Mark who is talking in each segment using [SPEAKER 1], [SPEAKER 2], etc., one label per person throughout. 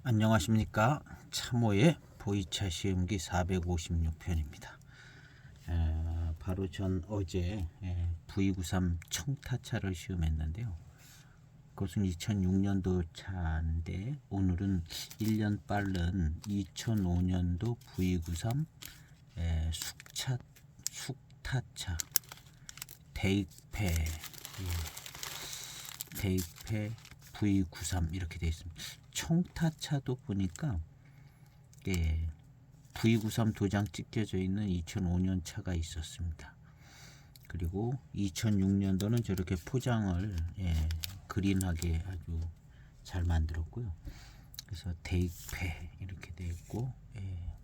[SPEAKER 1] 안녕하십니까. 참호의 보이차 시험기 456편입니다. 바로 전 어제 V93 청타차를 시험했는데요. 그것은 2006년도 차인데 오늘은 1년 빠른 2005년도 V93 숙타차 대입회 V93 이렇게 되어 있습니다. 청타차도 보니까 V93 도장 찍혀져 있는 2005년 차가 있었습니다. 그리고 2006년도는 저렇게 포장을 그린하게 아주 잘 만들었고요. 그래서 대입회 이렇게 되어 있고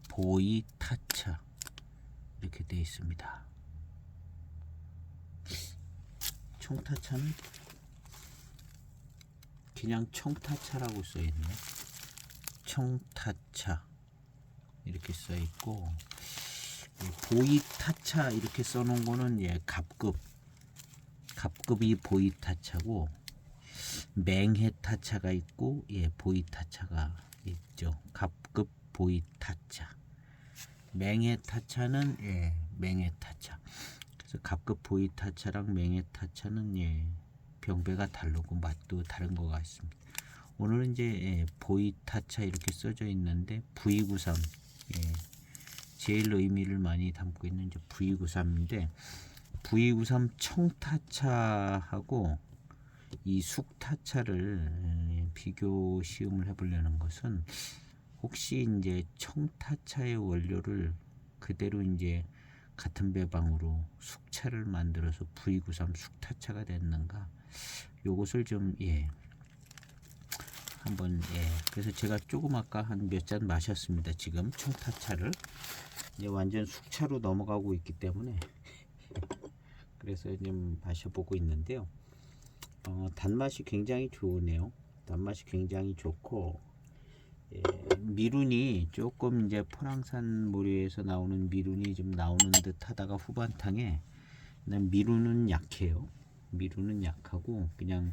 [SPEAKER 1] 보이타차 이렇게 되어 있습니다. 청타차는 그냥 청타차라고 써있네. 청타차 이렇게 써있고, 보이타차 이렇게 써놓은 거는 갑급이 보이타차고, 맹해타차가 있고 보이타차가 있죠. 갑급 보이타차, 맹해타차는 맹해타차. 그래서 갑급 보이타차랑 맹해타차는 병배가 다르고 맛도 다른 것 같습니다. 오늘은 이제 보이타차 이렇게 써져 있는데 V93 제일 의미를 많이 담고 있는 이제 V93인데 V93 청타차하고 이 숙타차를 비교 시험을 해보려는 것은 혹시 이제 청타차의 원료를 그대로 이제 같은 배방으로 숙차를 만들어서 V93 숙타차가 됐는가, 요것을 좀 한번 그래서 제가 조금 아까 한 몇 잔 마셨습니다. 지금 청타차를 이제 완전 숙차로 넘어가고 있기 때문에 그래서 좀 마셔보고 있는데요. 단맛이 굉장히 좋으네요. 단맛이 굉장히 좋고 미룬이 조금 이제 포랑산 모래에서 나오는 미룬이 좀 나오는 듯 하다가 후반탕에 미룬은 약해요. 미룬은 약하고 그냥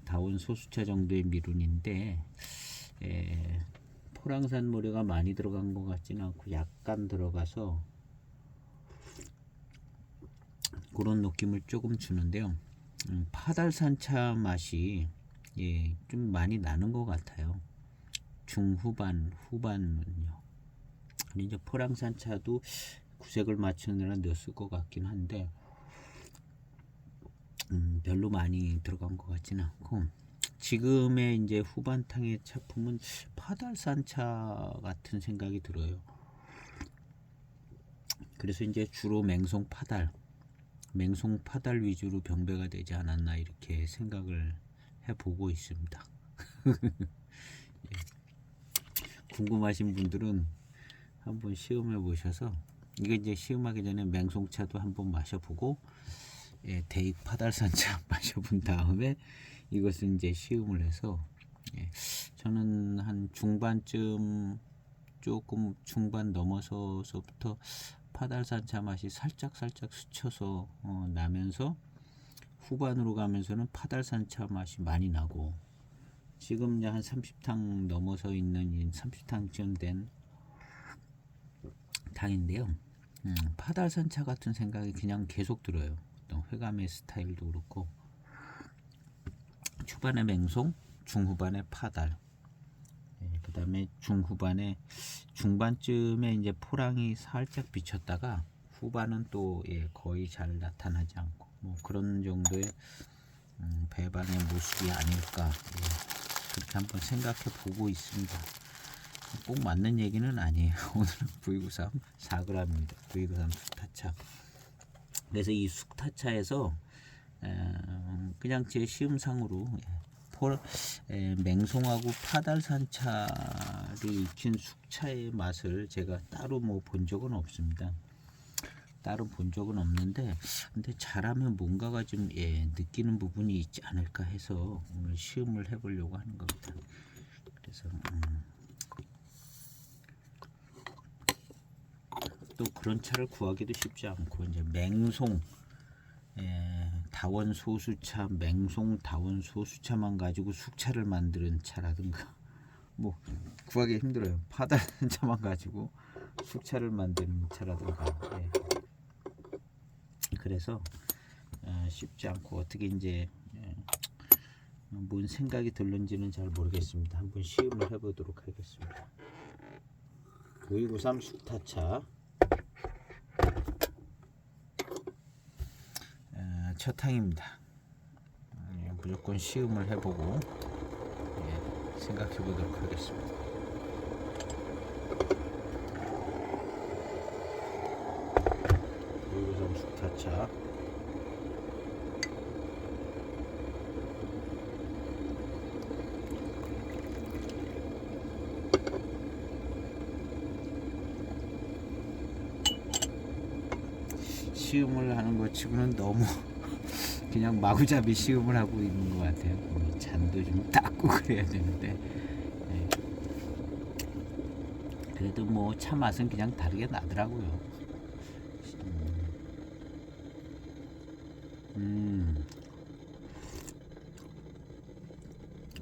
[SPEAKER 1] 다운 소수차 정도의 미룬인데 포랑산 모래가 많이 들어간 것 같지는 않고 약간 들어가서 그런 느낌을 조금 주는데요. 파달산차 맛이 좀 많이 나는 것 같아요. 후반은요. 이제 포랑산 차도 구색을 맞추느라 넣었을 것 같긴 한데 별로 많이 들어간 것 같지는 않고, 지금의 이제 후반탕의 차품은 파달산 차 같은 생각이 들어요. 그래서 이제 주로 맹송 파달 위주로 병배가 되지 않았나 이렇게 생각을 해보고 있습니다. 궁금하신 분들은 한번 시음해 보셔서, 이거 이제 시음하기 전에 맹송차도 한번 마셔보고 대익 파달산차 마셔본 다음에 이것은 이제 시음을 해서 저는 한 중반쯤, 조금 중반 넘어서서부터 파달산차 맛이 살짝 스쳐서 나면서 후반으로 가면서는 파달산차 맛이 많이 나고, 지금 이제 한 30탕 넘어서 있는 30탕쯤 된 탕인데요. 파달산차 같은 생각이 그냥 계속 들어요. 어떤 회감의 스타일도 그렇고, 초반에 맹송, 중후반에 파달, 그 다음에 중반쯤에 이제 포랑이 살짝 비쳤다가 후반은 또 거의 잘 나타나지 않고 뭐 그런 정도의 배반의 모습이 아닐까, 그렇게 한번 생각해 보고 있습니다. 꼭 맞는 얘기는 아니에요. 오늘은 V93 4g입니다. V93 숙타차. 그래서 이 숙타차에서 그냥 제 시음상으로 맹송하고 파달산차를 익힌 숙차의 맛을 제가 따로 뭐 본 적은 없습니다. 따로 본 적은 없는데, 근데 잘하면 뭔가가 좀 느끼는 부분이 있지 않을까 해서 오늘 시음을 해보려고 하는 겁니다. 그래서 또 그런 차를 구하기도 쉽지 않고, 이제 맹송 다원 소수차, 맹송 다원 소수차만 가지고 숙차를 만드는 차라든가 뭐 구하기 힘들어요. 파다른 차만 가지고 숙차를 만드는 차라든가. 예. 그래서 쉽지 않고 어떻게 이제 뭔 생각이 들는지는 잘 모르겠습니다. 한번 시음을 해보도록 하겠습니다. 9293 숙타차 첫 탕입니다. 무조건 시음을 해보고 생각해 보도록 하겠습니다. 우선 숙타차 시음을 하는 것 치고는 너무 그냥 마구잡이 시음을 하고 있는 것 같아요. 잔도 좀 닦고 그래야 되는데 그래도 뭐 차 맛은 그냥 다르게 나더라고요.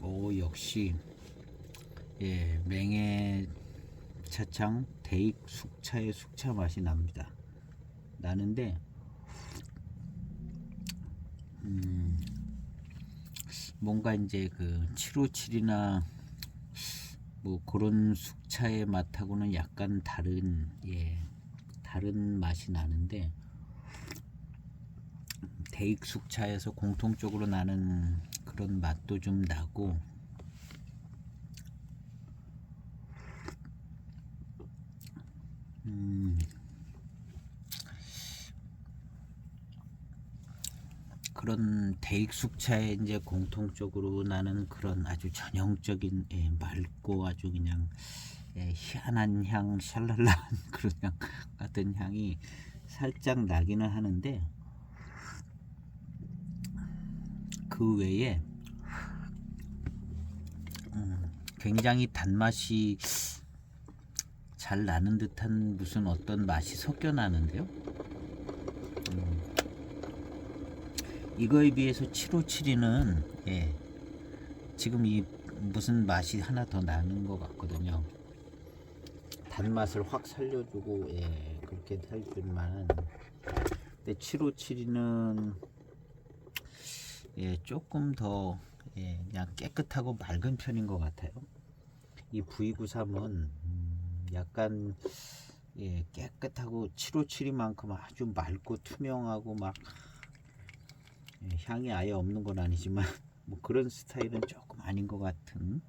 [SPEAKER 1] 오 역시 맹해 차창 대익 숙차의 숙차 맛이 납니다. 나는데 뭔가 이제 그 757이나 뭐 그런 숙차의 맛하고는 약간 다른 맛이 나는데 대익 숙차에서 공통적으로 나는 그런 맛도 좀 나고 그런 대익 숙차에 이제 공통적으로 나는 그런 아주 전형적인 맑고 아주 그냥 희한한 향, 샬랄라한 그런 향 같은 향이 살짝 나기는 하는데 그 외에 굉장히 단맛이 잘 나는 듯한 무슨 어떤 맛이 섞여 나는데요. 이거에 비해서 757은 지금 이 무슨 맛이 하나 더 나는 것 같거든요. 단맛을 확 살려주고 그렇게 해줄 만한. 근데 757은 조금 더 그냥 깨끗하고 맑은 편인 것 같아요. 이 V93은 약간 깨끗하고 757이만큼 아주 맑고 투명하고 막 향이 아예 없는 건 아니지만 뭐 그런 스타일은 조금 아닌 것 같은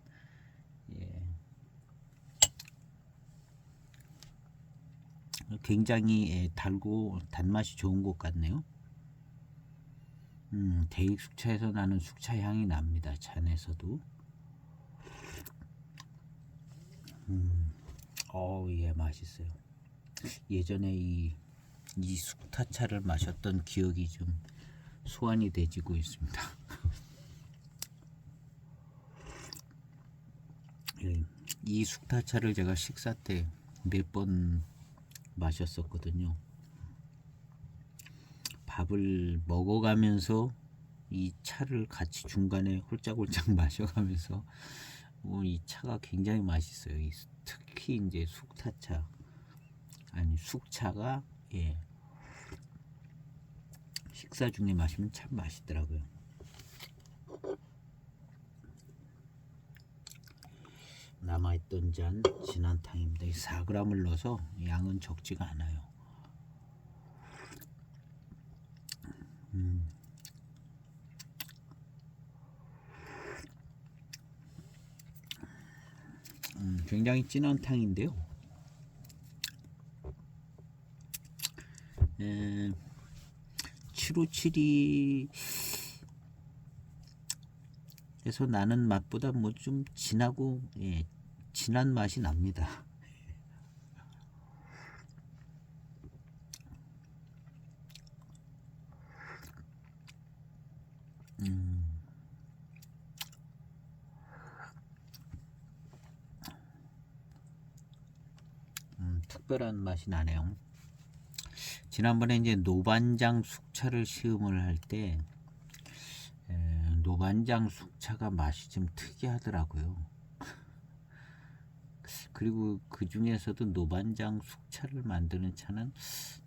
[SPEAKER 1] 굉장히 달고 단맛이 좋은 것 같네요. 대익 숙차에서 나는 숙차 향이 납니다. 잔에서도. 맛있어요. 예전에 이 숙타차를 마셨던 기억이 좀 소환이 되지고 있습니다. 이 숙타차를 제가 식사 때 몇 번 마셨었거든요. 밥을 먹어가면서 이 차를 같이 중간에 홀짝홀짝 마셔가면서 이 차가 굉장히 맛있어요. 특히 이제 숙타차 아니 숙차가 식사 중에 마시면 참 맛있더라고요. 남아있던 잔 진한탕입니다. 4g을 넣어서 양은 적지가 않아요. 굉장히 진한 탕인데요. 757이 에서 나는 맛보다 뭐 좀 진하고 진한 맛이 납니다. 특별한 맛이 나네요. 지난번에 이제 노반장 숙차를 시음을 할 때 노반장 숙차가 맛이 좀 특이하더라고요. 그리고 그 중에서도 노반장 숙차를 만드는 차는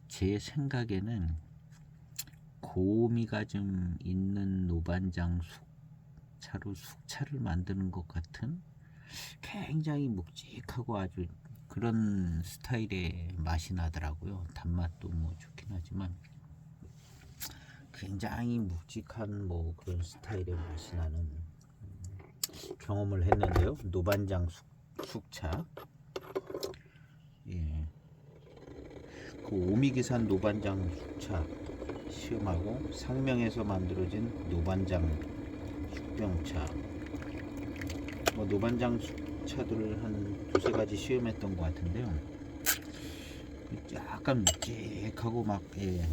[SPEAKER 1] 제 생각에는 고미가 좀 있는 노반장 숙차로 숙차를 만드는 것 같은 굉장히 묵직하고 아주 그런 스타일의 맛이 나더라고요. 단맛도 뭐 좋긴 하지만 굉장히 묵직한 뭐 그런 스타일의 맛이 나는 경험을 했는데요. 노반장 숙차. 예. 그 오미기산 노반장 숙차 시음하고 상명에서 만들어진 노반장 숙병차. 뭐 노반장 숙차들을 한 두세 가지 시음했던 것 같은데요. 약간 묵직하고 막 예.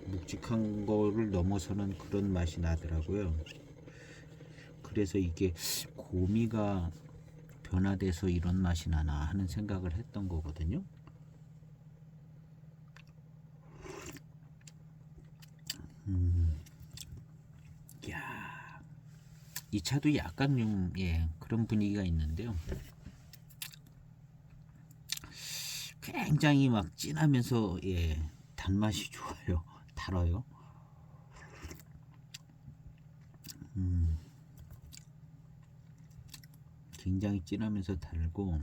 [SPEAKER 1] 묵직한 거를 넘어서는 그런 맛이 나더라고요. 그래서 이게 고미가 변화돼서 이런 맛이 나나 하는 생각을 했던 거거든요. 야, 이 차도 약간 좀 예, 그런 분위기가 있는데요. 굉장히 막 진하면서 예, 단맛이 좋아요. 달아요. 굉장히 진하면서 달고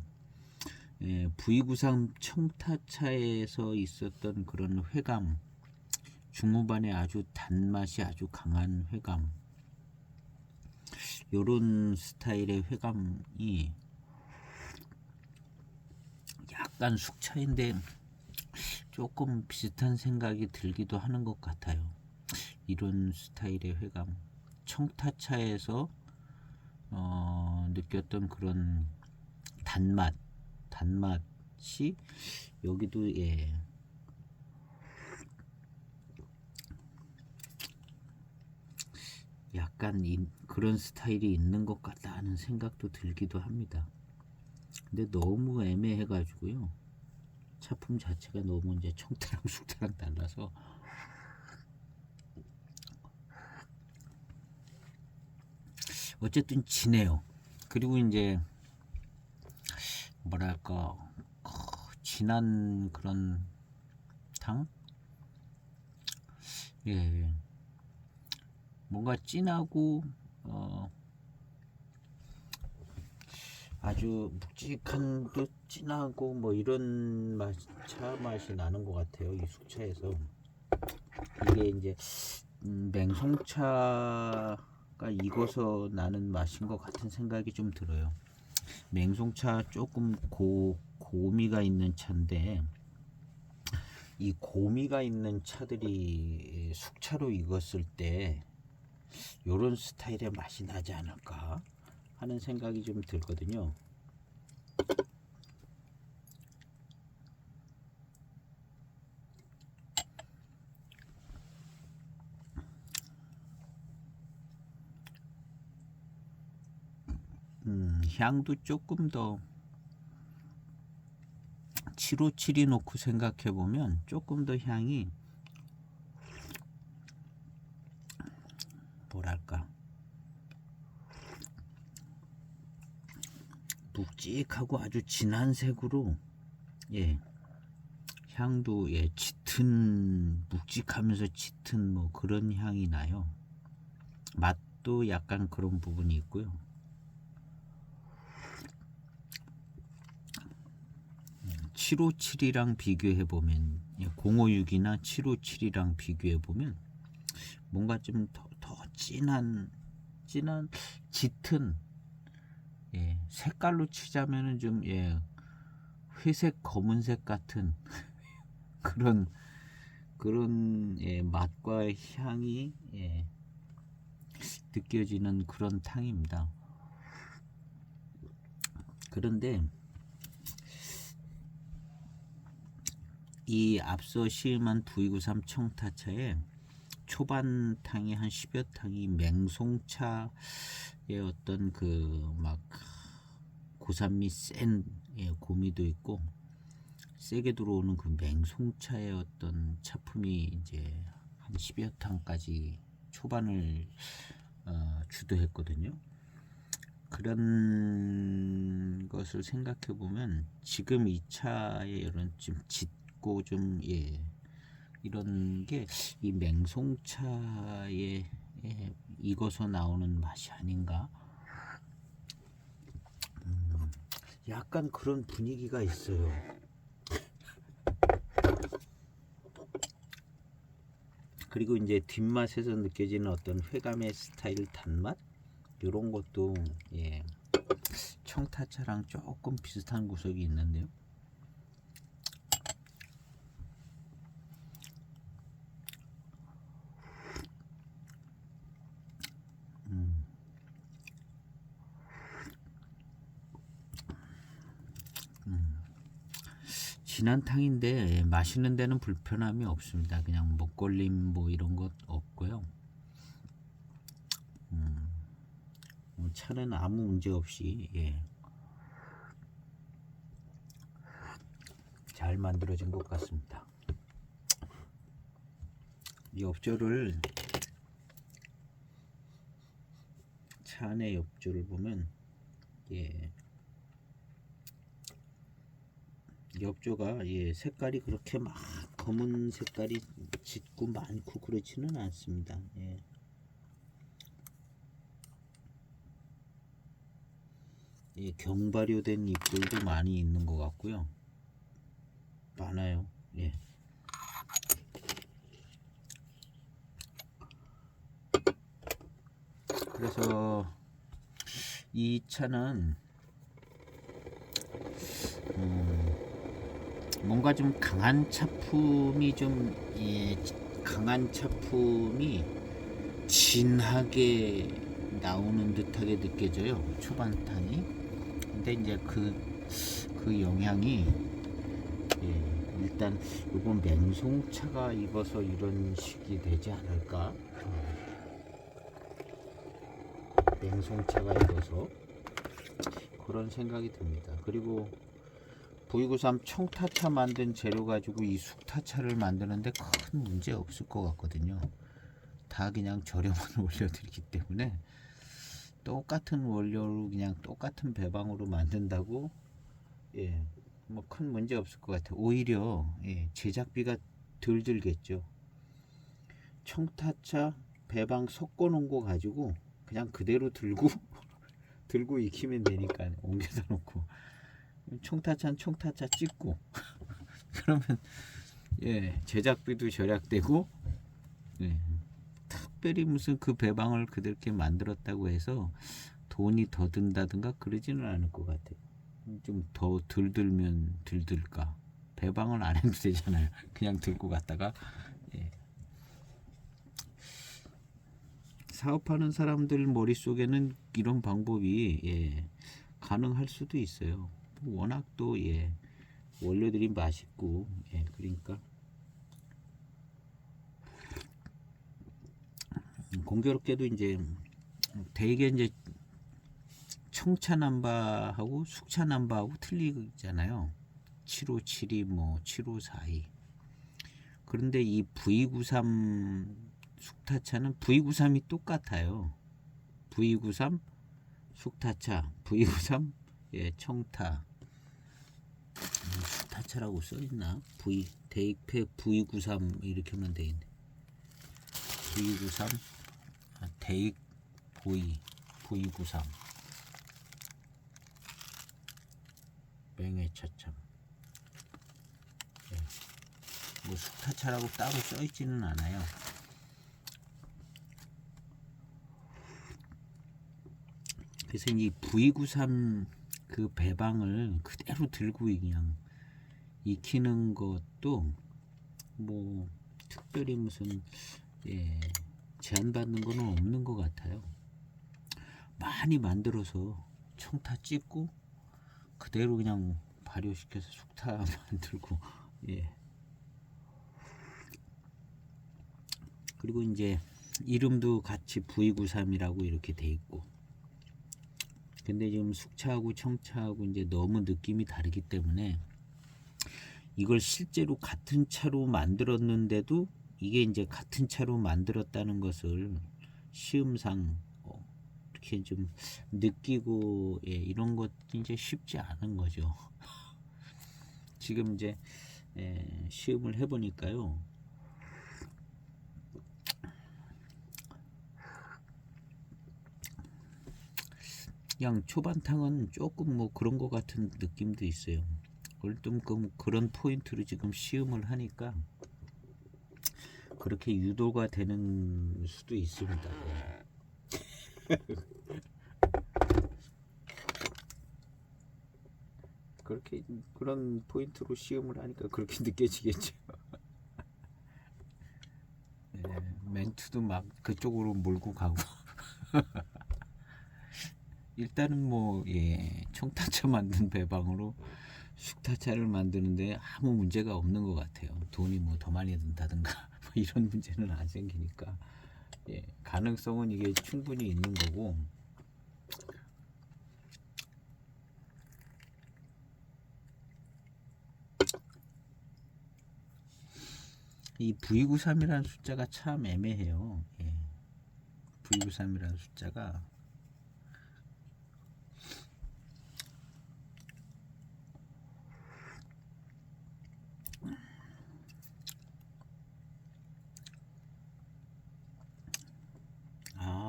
[SPEAKER 1] 예, V93 청타차에서 있었던 그런 회감, 중후반에 아주 단맛이 아주 강한 회감, 요런 스타일의 회감이 약간 숙차인데 조금 비슷한 생각이 들기도 하는 것 같아요. 이런 스타일의 회감, 청타차에서 느꼈던 그런 단맛이 여기도 예, 약간 그런 스타일이 있는 것 같다 하는 생각도 들기도 합니다. 근데 너무 애매해 가지고요. 차품 자체가 너무 이제 청태랑 숙태랑 달라서 어쨌든 진해요. 그리고 이제 뭐랄까 진한 그런 탕? 예, 뭔가 진하고 아주 묵직한 듯 진하고 뭐 이런 차 맛이 나는 것 같아요. 이 숙차에서 이게 이제 맹송차가 익어서 나는 맛인 것 같은 생각이 좀 들어요. 맹송차 조금 고미가 있는 차인데 이 고미가 있는 차들이 숙차로 익었을 때 요런 스타일의 맛이 나지 않을까 하는 생각이 좀 들거든요. 향도 조금 더 757이 놓고 생각해 보면 조금 더 향이 뭐랄까 묵직하고 아주 진한 색으로 예 향도 예 짙은 묵직하면서 짙은 뭐 그런 향이 나요. 맛도 약간 그런 부분이 있고요. 757이랑 비교해 보면 056이나 757이랑 비교해 보면 뭔가 좀 더 진한 짙은 예, 색깔로 치자면은 좀 예, 회색 검은색 같은 그런 예, 맛과 향이 예, 느껴지는 그런 탕입니다. 그런데 이 앞서 시음한 V93 청타차에 초반 탕이 한 10여 탕이 맹송차의 어떤 그 막 고산미 센 예, 고미도 있고 세게 들어오는 그 맹송차의 어떤 차품이 이제 한 10여 탕까지 초반을 주도했거든요. 그런 것을 생각해 보면 지금 이 차의 이런 좀 짙고 좀 이런 게 이 맹송차에 익어서 나오는 맛이 아닌가. 약간 그런 분위기가 있어요. 그리고 이제 뒷맛에서 느껴지는 어떤 회감의 스타일 단맛 이런 것도 청타차랑 조금 비슷한 구석이 있는데요. 진한 탕인데 마시는 데는 불편함이 없습니다. 그냥 목걸림 뭐 이런 것 없고요. 차는 아무 문제 없이 잘 만들어진 것 같습니다. 이 엽조를 차 안의 엽조를 보면 엽조가 색깔이 그렇게 막 검은 색깔이 짙고 많고 그렇지는 않습니다. 경발효된 잎들도 많이 있는 것 같고요. 많아요. 그래서 이 차는 뭔가 좀 강한 차품이 진하게 나오는 듯하게 느껴져요. 초반탄이. 근데 이제 그 영향이 일단 이건 맹송차가 익어서 이런 식이 되지 않을까. 맹송차가 익어서 그런 생각이 듭니다. 그리고 V93 청타차 만든 재료 가지고 이 숙타차를 만드는데 큰 문제 없을 것 같거든요. 다 그냥 저렴한 원료들이기 때문에 똑같은 원료로 그냥 똑같은 배방으로 만든다고 뭐 큰 문제 없을 것 같아요. 오히려 제작비가 덜 들겠죠. 청타차 배방 섞어 놓은 거 가지고 그냥 그대로 들고 익히면 되니까 옮겨다 놓고 청타차는 청타차 찍고 그러면 제작비도 절약되고 특별히 무슨 그 배방을 그렇게 만들었다고 해서 돈이 더 든다든가 그러지는 않을 것 같아요. 좀 더 덜 들면 덜 들까. 배방을 안 해도 되잖아요. 그냥 들고 갔다가 사업하는 사람들 머릿속에는 이런 방법이 가능할 수도 있어요. 워낙 또 원료들이 맛있고 그러니까 공교롭게도 이제 되게 이제 청차남바하고 숙차남바하고 틀리잖아요. 7572 뭐 7542. 그런데 이 V93 숙타차는 V93이 똑같아요. V93 숙타차, V93 청타. 숙타차라고 써있나? 대익패 V93 이렇게만 돼있네. V93 대익 V93 맹회차참. 뭐 숙타차라고 따로 써있지는 않아요. 그래서 이 V93 그 배방을 그대로 들고 그냥 익히는 것도 뭐 특별히 무슨 제한받는 거는 없는 것 같아요. 많이 만들어서 청타 찍고 그대로 그냥 발효시켜서 숙타 만들고 그리고 이제 이름도 같이 V93이라고 이렇게 돼 있고. 근데 지금 숙차하고 청차하고 이제 너무 느낌이 다르기 때문에 이걸 실제로 같은 차로 만들었는데도 이게 이제 같은 차로 만들었다는 것을 시음상 이렇게 좀 느끼고 이런 것 이제 쉽지 않은 거죠. 지금 이제 시음을 해보니까요. 그냥 초반탕은 조금 뭐 그런 것 같은 느낌도 있어요. 그런 포인트로 지금 시음을 하니까 그렇게 유도가 되는 수도 있습니다. 그렇게 그런 포인트로 시음을 하니까 그렇게 느껴지겠죠. 멘트도 막 그쪽으로 몰고 가고 일단은 뭐 청타차 만든 배방으로 숙타차를 만드는데 아무 문제가 없는 것 같아요. 돈이 뭐 더 많이 든다든가 뭐 이런 문제는 안 생기니까 가능성은 이게 충분히 있는 거고. 이 V93이라는 숫자가 참 애매해요. V93이라는 숫자가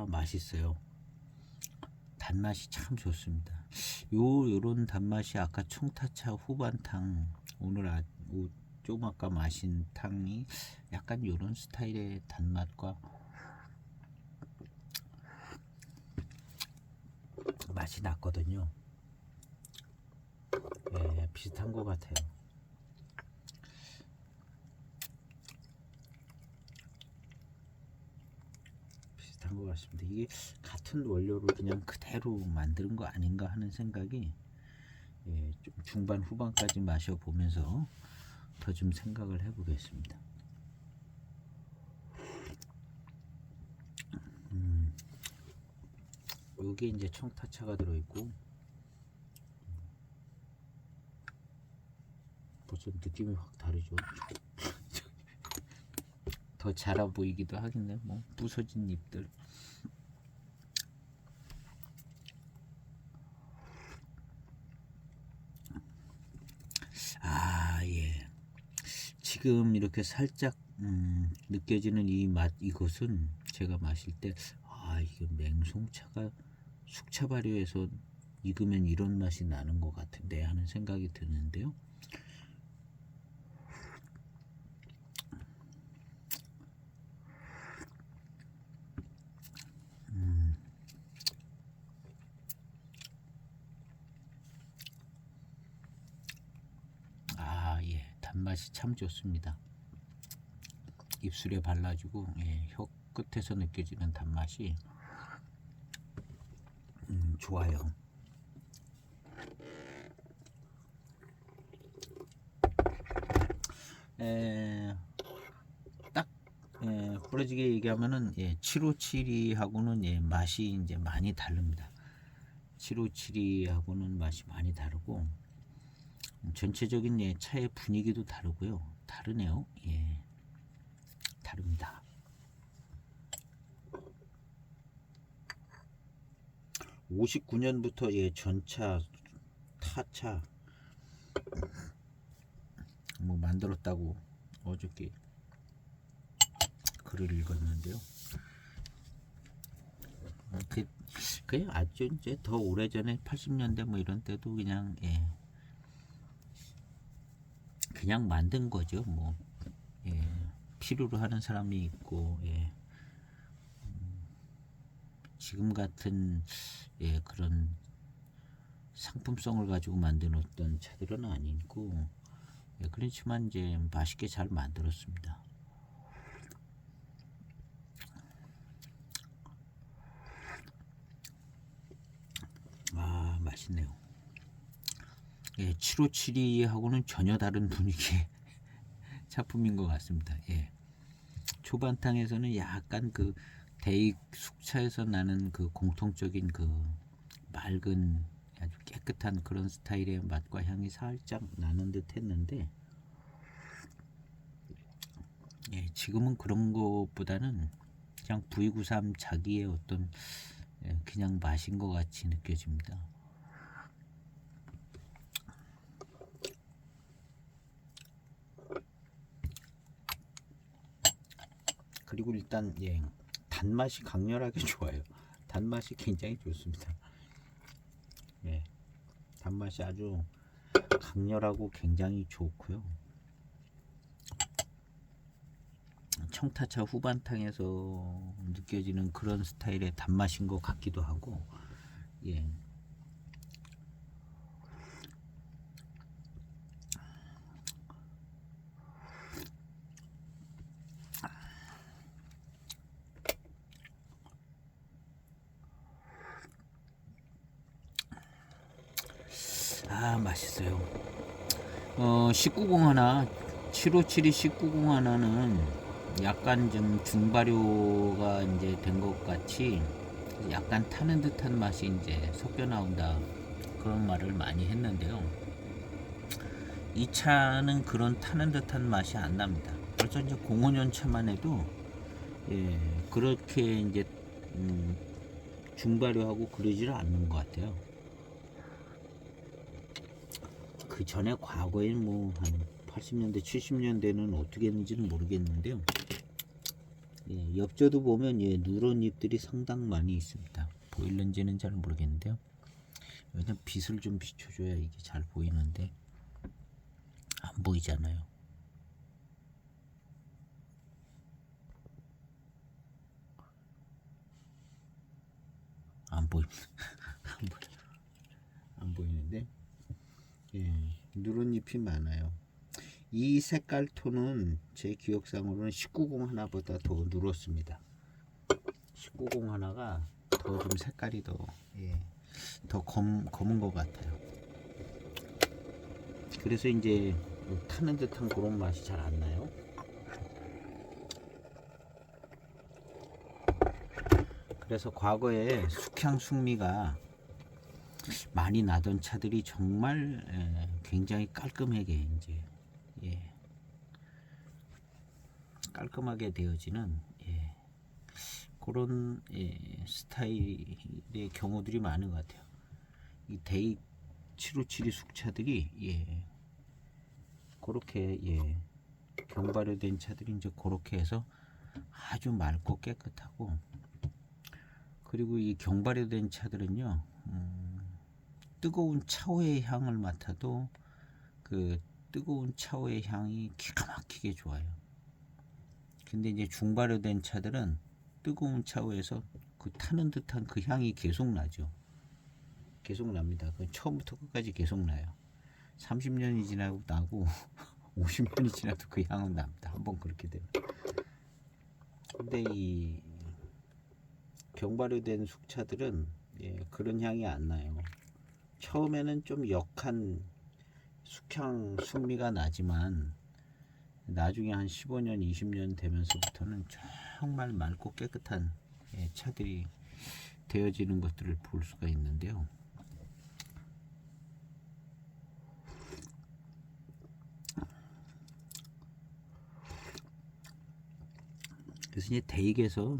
[SPEAKER 1] 맛있어요. 단맛이 참 좋습니다. 요런 단맛이 아까 청타차 후반탕 오늘 좀 아까 마신 탕이 약간 요런 스타일의 단맛과 맛이 났거든요. 비슷한 것 같아요. 비슷한 것 같습니다. 이게 같은 원료로 그냥 그대로 만드는 거 아닌가 하는 생각이 좀 중반 후반까지 마셔보면서 더 좀 생각을 해보겠습니다. 여기에 이제 청타차가 들어있고 벌써 느낌이 확 다르죠. 더 자라 보이기도 하겠네. 뭐 부서진 잎들. 지금 이렇게 살짝 느껴지는 이 맛, 이것은 제가 마실 때 이게 맹송차가 숙차 발효해서 익으면 이런 맛이 나는 것 같은데 하는 생각이 드는데요. 단맛이 참 좋습니다. 입술에 발라주고 혀 끝에서 느껴지는 단맛이 좋아요. 딱 부러지게 얘기하면은 7572하고는 맛이 이제 많이 다릅니다. 7572하고는 맛이 많이 다르고 전체적인 차의 분위기도 다르고요. 다르네요. 다릅니다. 59년부터 전차, 타차 뭐 만들었다고 어저께 글을 읽었는데요. 그게 아주 이제 더 오래전에 80년대 뭐 이런 때도 그냥 만든 거죠. 뭐 필요로 하는 사람이 있고 지금 같은 그런 상품성을 가지고 만든 어떤 차들은 아니고 그렇지만 이제 맛있게 잘 만들었습니다. 맛있네요. 7572하고는 전혀 다른 분위기의 차품인 것 같습니다. 초반탕에서는 약간 그 대익 숙차에서 나는 그 공통적인 그 맑은 아주 깨끗한 그런 스타일의 맛과 향이 살짝 나는 듯 했는데 지금은 그런 것보다는 그냥 V93 자기의 어떤 그냥 마신 것 같이 느껴집니다. 그리고 일단 단맛이 강렬하게 좋아요. 단맛이 굉장히 좋습니다. 단맛이 아주 강렬하고 굉장히 좋고요. 청타차 후반탕에서 느껴지는 그런 스타일의 단맛인 것 같기도 하고, 맛있어요. 19공 하나, 7572 19공 하나는 약간 좀 중발효가 이제 된 것 같이 약간 타는 듯한 맛이 이제 섞여 나온다, 그런 말을 많이 했는데요. 이 차는 그런 타는 듯한 맛이 안 납니다. 벌써 이제 05년 차만 해도 그렇게 이제 중발효하고 그러지를 않는 것 같아요. 그 전에 과거에 뭐 한 80년대 70년대는 어떻게 했는지는 모르겠는데요. 옆저도 보면 누런 잎들이 상당 많이 있습니다. 보일는지는 잘 모르겠는데요. 왜냐면 빛을 좀 비춰줘야 이게 잘 보이는데 안 보이잖아요. 안 보입니다. 안 보이는데 누런 잎이 많아요. 이 색깔 톤은 제 기억상으로는 19공 하나보다 더 누렇습니다. 19공 하나가 더 좀 색깔이 더 검은 것 같아요. 그래서 이제 타는 듯한 그런 맛이 잘 안 나요. 그래서 과거에 숙향 숙미가 많이 나던 차들이 정말 굉장히 깔끔하게 이제 깔끔하게 되어지는 그런 스타일의 경우들이 많은 것 같아요. 이 데이 7572 숙차들이 그렇게 경발효된 차들이 이제 그렇게 해서 아주 맑고 깨끗하고, 그리고 이 경발효된 차들은요 뜨거운 차오의 향을 맡아도 그 뜨거운 차오의 향이 기가 막히게 좋아요. 근데 이제 중발효된 차들은 뜨거운 차오에서 그 타는 듯한 그 향이 계속 나죠. 계속 납니다. 그 처음부터 끝까지 계속 나요. 30년이 지나고 나고 50년이 지나도 그 향은 납니다. 한번 그렇게 되면. 근데 이 경발효된 숙차들은 그런 향이 안 나요. 처음에는 좀 역한 숙향 숙미가 나지만 나중에 한 15년 20년 되면서부터는 정말 맑고 깨끗한 차들이 되어지는 것들을 볼 수가 있는데요. 그래서 이제 대익에서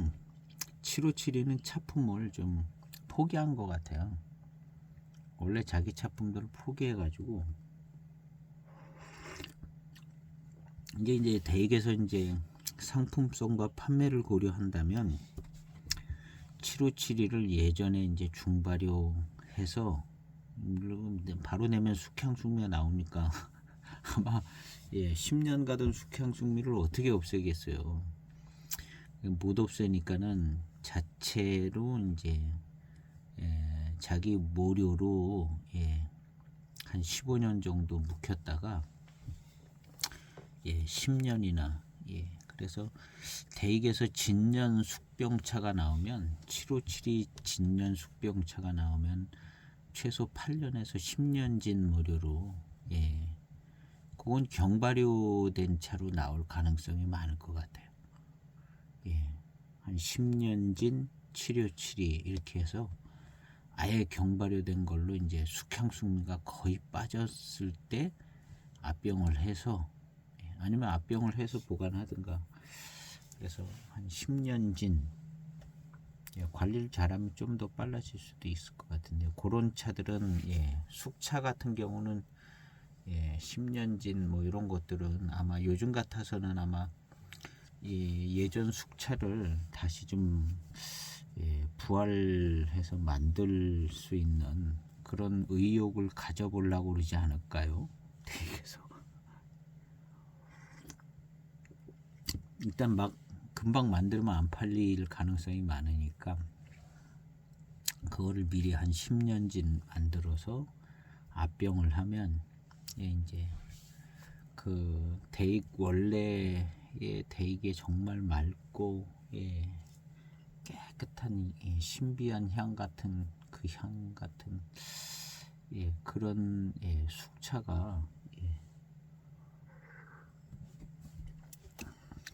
[SPEAKER 1] 7572는 차품을 좀 포기한 것 같아요. 원래 자기 차품들을 포기해가지고 이제 대익에서 이제 상품성과 판매를 고려한다면 7572를 예전에 이제 중발효해서 바로 내면 숙향숙미가 나오니까 아마 10년 가던 숙향숙미를 어떻게 없애겠어요. 못 없애니까는 자체로 이제 자기 모료로 한 15년 정도 묵혔다가 10년이나 그래서 대익에서 진년 숙병차가 나오면 7572 진년 숙병차가 나오면 최소 8년에서 10년 진 모료로 그건 경발효된 차로 나올 가능성이 많을 것 같아요. 한 10년 진 7572 이렇게 해서 아예 경발효된 걸로 이제 숙향숙미가 거의 빠졌을 때 압병을 해서 아니면 압병을 해서 보관하든가, 그래서 한 10년 진 관리를 잘하면 좀 더 빨라질 수도 있을 것 같은데요. 그런 차들은 숙차 같은 경우는 10년진 뭐 이런 것들은 아마 요즘 같아서는 아마 예전 숙차를 다시 좀 부활해서 만들 수 있는 그런 의욕을 가져보려고 그러지 않을까요? 그래서 일단 막 금방 만들면 안 팔릴 가능성이 많으니까 그거를 미리 한 10년진 만들어서 압병을 하면 이제 그 대익 원래의 대익에 정말 맑고 깨끗한 신비한 향 같은 그 향 같은 그런 숙차가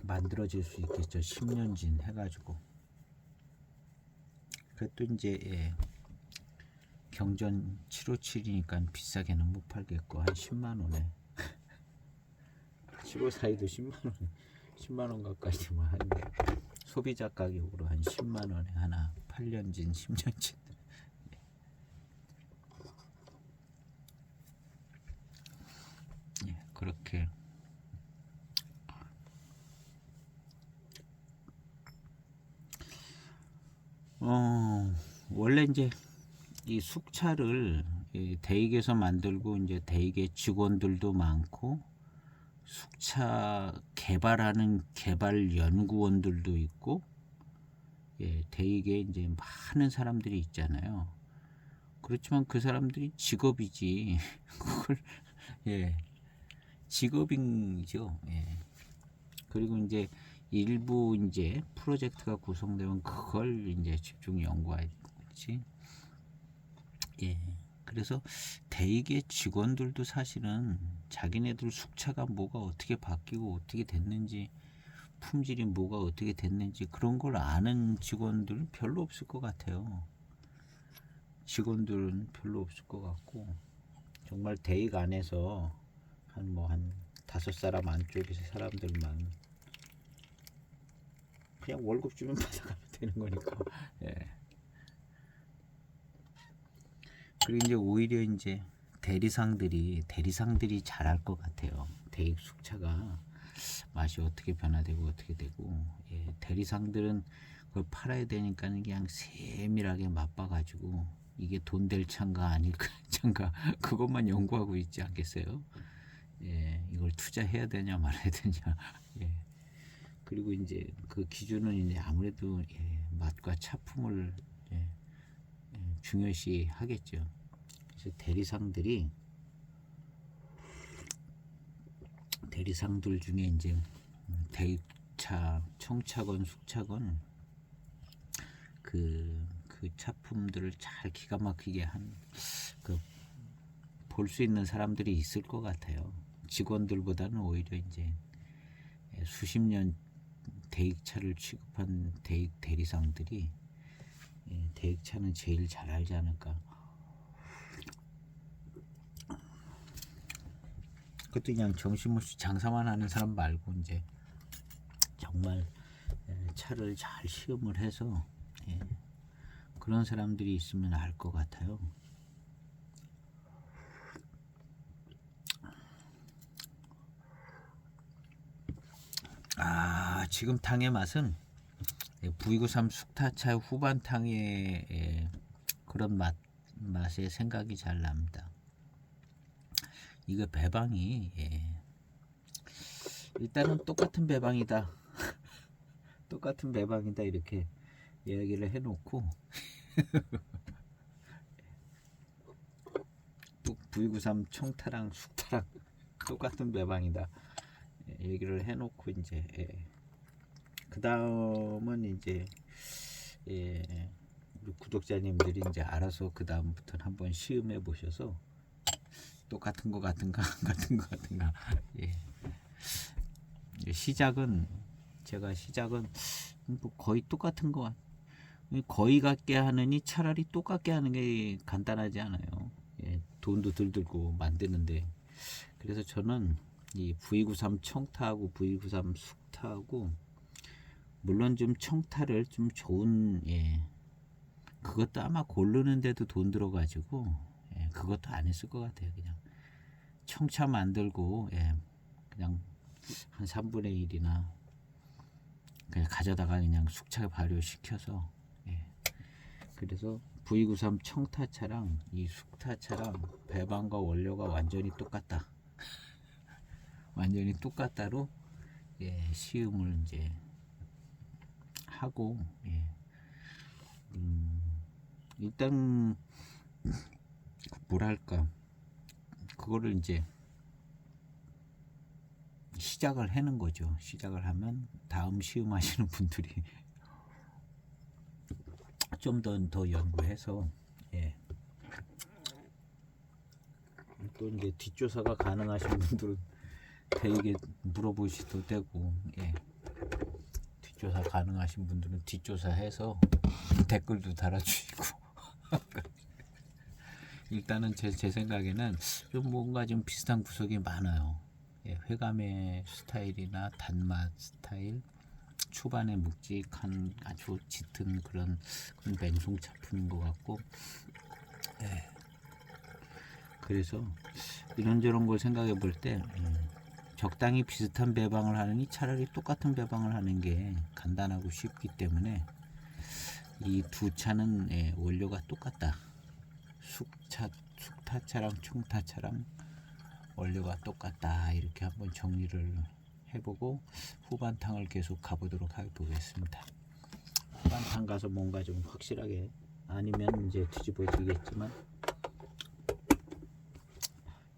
[SPEAKER 1] 만들어질 수 있겠죠. 10년진 해가지고. 그래도 이제 경전 757이니까 비싸게는 못 팔겠고 한 10만원에 754에도 10만원 10만원 가까이 뭐 한 소비자 가격으로 한 10만원에 하나 8년진 10년진 그렇게 원래 이제 이 숙차를 대익에서 만들고 이제 대익의 직원들도 많고 숙차 개발하는 개발 연구원들도 있고 대익에 이제 많은 사람들이 있잖아요. 그렇지만 그 사람들이 직업이지 그걸 직업이죠. 그리고 이제 일부 이제 프로젝트가 구성되면 그걸 이제 집중 연구하지. 그래서 대익의 직원들도 사실은 자기네들 숙차가 뭐가 어떻게 바뀌고 어떻게 됐는지 품질이 뭐가 어떻게 됐는지 그런 걸 아는 직원들은 별로 없을 것 같아요. 직원들은 별로 없을 것 같고 정말 대익 안에서 한 5사람 안쪽에서 사람들만 그냥 월급 주면 받아가면 되는 거니까. 그리고 이제 오히려 이제 대리상들이 잘할 것 같아요. 대익 숙차가 맛이 어떻게 변화되고 어떻게 되고 대리상들은 그걸 팔아야 되니까 그냥 세밀하게 맛봐가지고 이게 돈 될 차인가 아닐 차인가 그것만 연구하고 있지 않겠어요? 이걸 투자해야 되냐 말아야 되냐. 그리고 이제 그 기준은 이제 아무래도 맛과 차품을 중요시 하겠죠. 그래서 대리상들 중에 이제 대익차, 청차건 숙차건 그 차품들을 잘 기가 막히게 볼 수 있는 사람들이 있을 것 같아요. 직원들보다는 오히려 이제 수십 년 대익차를 취급한 대리상들이 대익차는 제일 잘 알지 않을까. 그것도 그냥 정신없이 장사만 하는 사람 말고 이제 정말 차를 잘 시험을 해서 그런 사람들이 있으면 알 것 같아요. 지금 탕의 맛은 V93 숙타차 후반탕의 그런 맛의 생각이 잘 납니다. 이거 배방이 일단은 똑같은 배방이다 똑같은 배방이다 이렇게 이야기를 해놓고 또 V93 청타랑 숙타랑 똑같은 배방이다 얘기를 해놓고 이제 그 다음은 이제 우리 구독자님들이 이제 알아서 그 다음부터는 한번 시음해 보셔서 똑같은 거 같은가 안 같은 거 같은가. 시작은 뭐 거의 똑같은 거 거의 같게 하느니 차라리 똑같게 하는 게 간단하지 않아요. 돈도 덜 들고 만드는데. 그래서 저는 이 V93 청타하고 V93 숙타하고 물론 좀 청타를 좀 좋은 그것도 아마 고르는데도 돈 들어가지고 예, 그것도 안 했을 것 같아요. 그냥 청차 만들고 예, 그냥 한 3분의 1이나 그냥 가져다가 그냥 숙차 발효시켜서 예. 그래서 V93 청타차랑 이 숙타차랑 배반과 원료가 완전히 똑같다. 완전히 똑같다로 예, 시음을 이제 하고 예. 일단 뭐랄까 그거를 이제 시작을 하는 거죠. 시작을 하면 다음 시음하시는 분들이 좀 더 연구해서 예. 또 이제 뒷조사가 가능하신 분들은 되게 물어보시도 되고 예. 뒷조사 가능하신 분들은 뒷조사해서 댓글도 달아주시고 일단은 제 생각에는 좀 뭔가 좀 비슷한 구석이 많아요. 예, 회감의 스타일이나 단맛 스타일, 초반에 묵직한 아주 짙은 그런 맹송 차품인 것 같고 예. 그래서 이런저런 걸 생각해 볼 때 적당히 비슷한 배방을 하느니 차라리 똑같은 배방을 하는 게 간단하고 쉽기 때문에 이 두 차는 예, 원료가 똑같다. 숙타차랑 청타차랑 원료가 똑같다. 이렇게 한번 정리를 해보고 후반탕을 계속 가보도록 해보겠습니다. 후반탕 가서 뭔가 좀 확실하게 아니면 이제 뒤집어지겠지만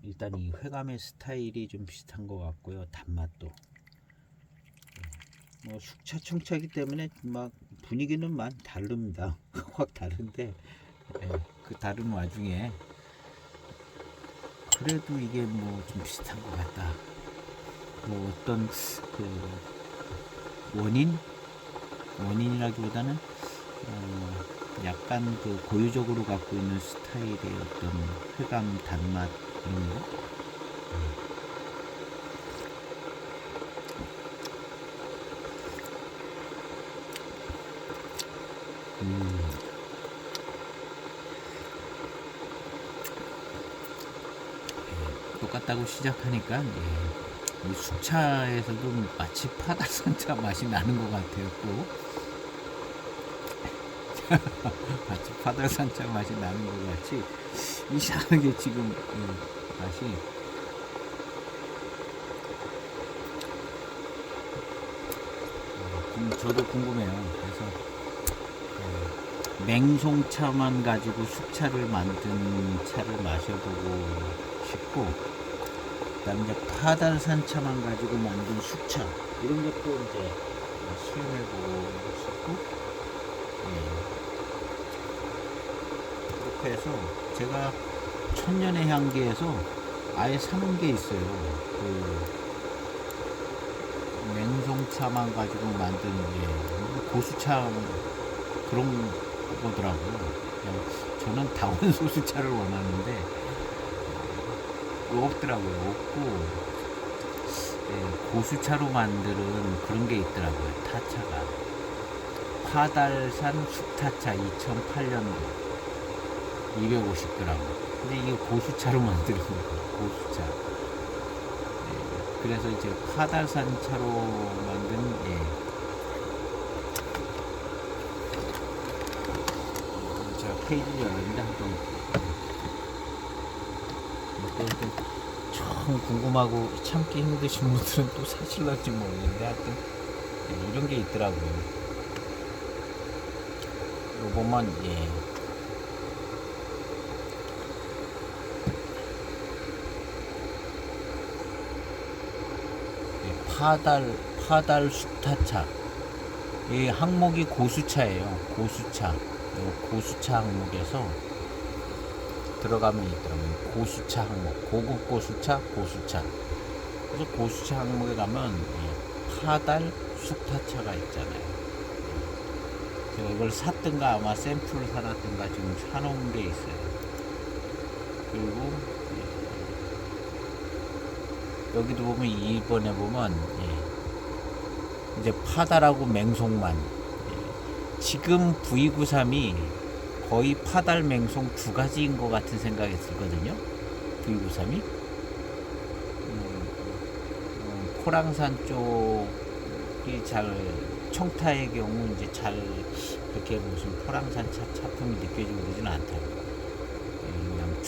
[SPEAKER 1] 일단 이 회감의 스타일이 좀 비슷한 것 같고요. 단맛도 뭐 숙차 청차이기 때문에 막 분위기는 막 다릅니다. 확 다른데 예, 그 다른 와중에 그래도 이게 뭐 좀 비슷한 것 같다. 뭐 어떤 그 원인이라기보다는 약간 그 고유적으로 갖고 있는 스타일의 어떤 회감 단맛 이런 거. 똑같다고 시작하니까 이 숙차에서도 마치 파달산차 맛이 나는 것 같아요. 또 마치 파달산차 맛이 나는 것 같이 이상하게 지금 맛이 저도 궁금해요. 그래서 맹송차만 가지고 숙차를 만든 차를 마셔보고 싶고, 그다음에 이제 파달산차만 가지고 만든 숙차 이런 것도 이제 시음해보고 싶고, 그렇게 해서 제가 천년의 향기에서 아예 사놓은 게 있어요. 그 맹송차만 가지고 만든 고수차 그런 거더라고요. 저는 다원 소수차를 원하는데 없더라고요. 없고 고수차로 만드는 그런 게 있더라고요. 타차가 파달산 숙타차 2008년도 250g. 근데 이게 고수차로 만드는 거예요. 고수차. 그래서 이제 파달산 차로 만든 제가 페이지를 열었는데 한번 참 궁금하고 참기 힘드신 분들은 또 사실런지 모르겠는데 하여튼 이런 게 있더라고요. 요것만 파달 숙타차. 이 항목이 고수차예요. 고수차. 고수차 항목에서 들어가면 있더라고요. 고수차 항목. 고급 고수차, 고수차. 그래서 고수차 항목에 가면 파달 숙타차가 있잖아요. 제가 이걸 샀든가 아마 샘플을 사놨든가 지금 사놓은 게 있어요. 그리고 여기도 보면 이번에 보면 이제 파달하고 맹송만 지금 V93이 거의 파달 맹송 두 가지인 것 같은 생각이 들거든요. V93이 포랑산 쪽이 잘 청타의 경우 이제 잘 그렇게 무슨 포랑산 차품이 느껴지고 그러지는 않다고. 그냥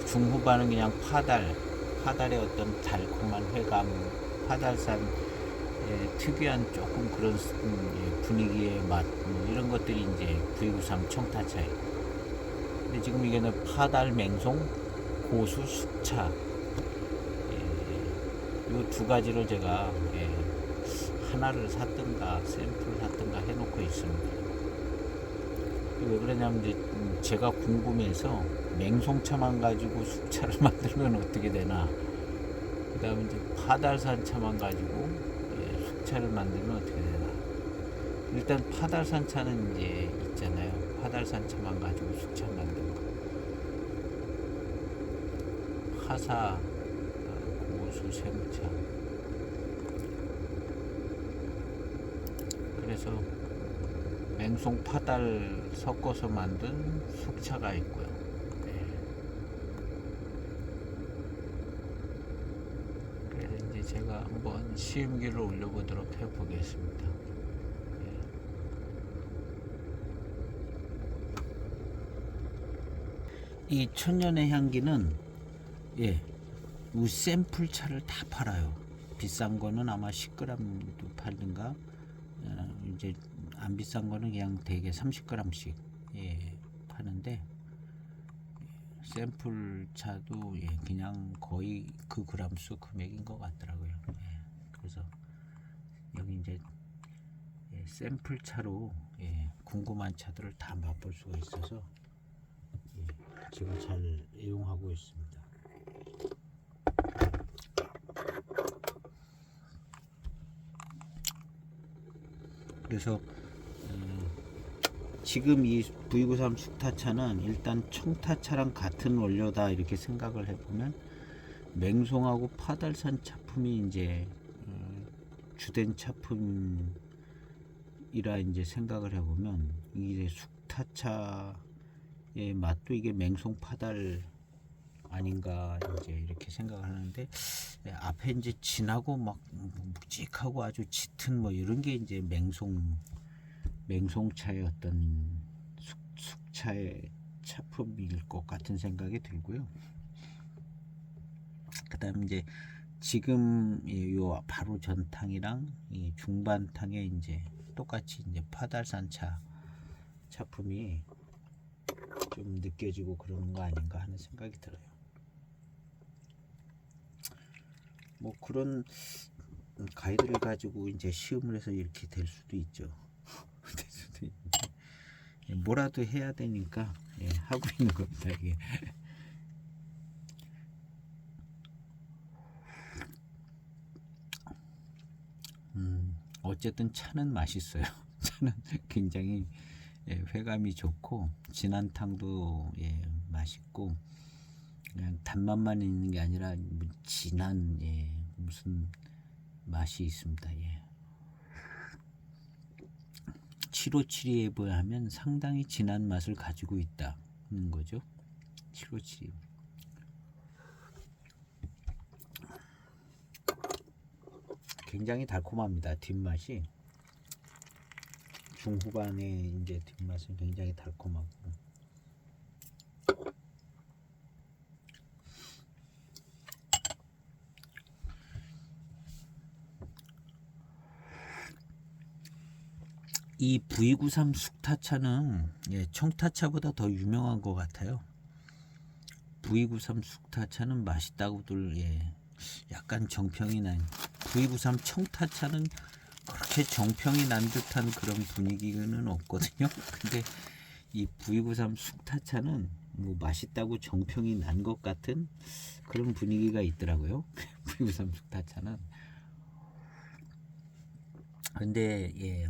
[SPEAKER 1] 중후반은 그냥 파달의 어떤 달콤한 회감, 파달산 특유한 조금 그런 분위기의 맛, 뭐 이런 것들이 이제 V93 청타차예요. 근데 지금 이게는 파달 맹송, 고수 숙차, 이 두 가지를 제가 하나를 샀든가 샘플을 샀든가 해놓고 있습니다. 왜 그러냐면 이제 제가 궁금해서 맹송차만 가지고 숙차를 만들면 어떻게 되나, 그 다음에 이제 파달산 차만 가지고 숙차를 만들면 어떻게 되나. 일단 파달산 차는 이제 있잖아요. 파달산 차만 가지고 숙차 만든 거. 하사 고수 샘차. 그래서 맹송 파달 섞어서 만든 숙차가 있고요. 그래서 이제 제가 한번 시음기를 올려보도록 해보겠습니다. 이 천년의 향기는 이 샘플 차를 다 팔아요. 비싼 거는 아마 10g도 팔든가, 이제 안 비싼 거는 그냥 대개 30g씩 파는데, 샘플 차도 그냥 거의 그 그람수 금액인 것 같더라고요. 그래서 여기 이제 샘플 차로 궁금한 차들을 다 맛볼 수가 있어서 제가 잘 이용하고 있습니다. 그래서 지금 이 V93 숙타차는 일단 청타차랑 같은 원료다 이렇게 생각을 해보면, 맹송하고 파달산 차품이 이제 주된 차품이라 이제 생각을 해보면, 이게 숙타차의 맛도 이게 맹송 파달 아닌가 이제 이렇게 생각을 하는데, 앞에 이제 진하고 막 묵직하고 아주 짙은 뭐 이런 게 이제 맹송차의 어떤 숙차의 차품일 것 같은 생각이 들고요. 그 다음 이제 지금 요 바로 전탕이랑 이 중반탕에 이제 똑같이 이제 파달산 차품이 좀 느껴지고 그러는 거 아닌가 하는 생각이 들어요. 뭐 그런 가이드를 가지고 이제 시음을 해서 이렇게 될 수도 있죠. 될 수도 있는데, 뭐라도 해야 되니까 하고 있는 겁니다. 이게. 어쨌든 차는 맛있어요. 차는 굉장히 회감이 좋고, 진한 탕도 맛있고, 그냥 단맛만 있는 게 아니라 진한 무슨 맛이 있습니다. 7572에 비하면 상당히 진한 맛을 가지고 있다는 거죠. 7572 굉장히 달콤합니다. 뒷맛이 중후반에 이제 뒷맛은 굉장히 달콤하고, 이 V93 숙타차는 청타차보다 더 유명한 것 같아요. V93 숙타차는 맛있다고들 약간 정평이 난, V93 청타차는 그렇게 정평이 난 듯한 그런 분위기는 없거든요. 근데 이 V93 숙타차는 뭐 맛있다고 정평이 난 것 같은 그런 분위기가 있더라고요. V93 숙타차는. 근데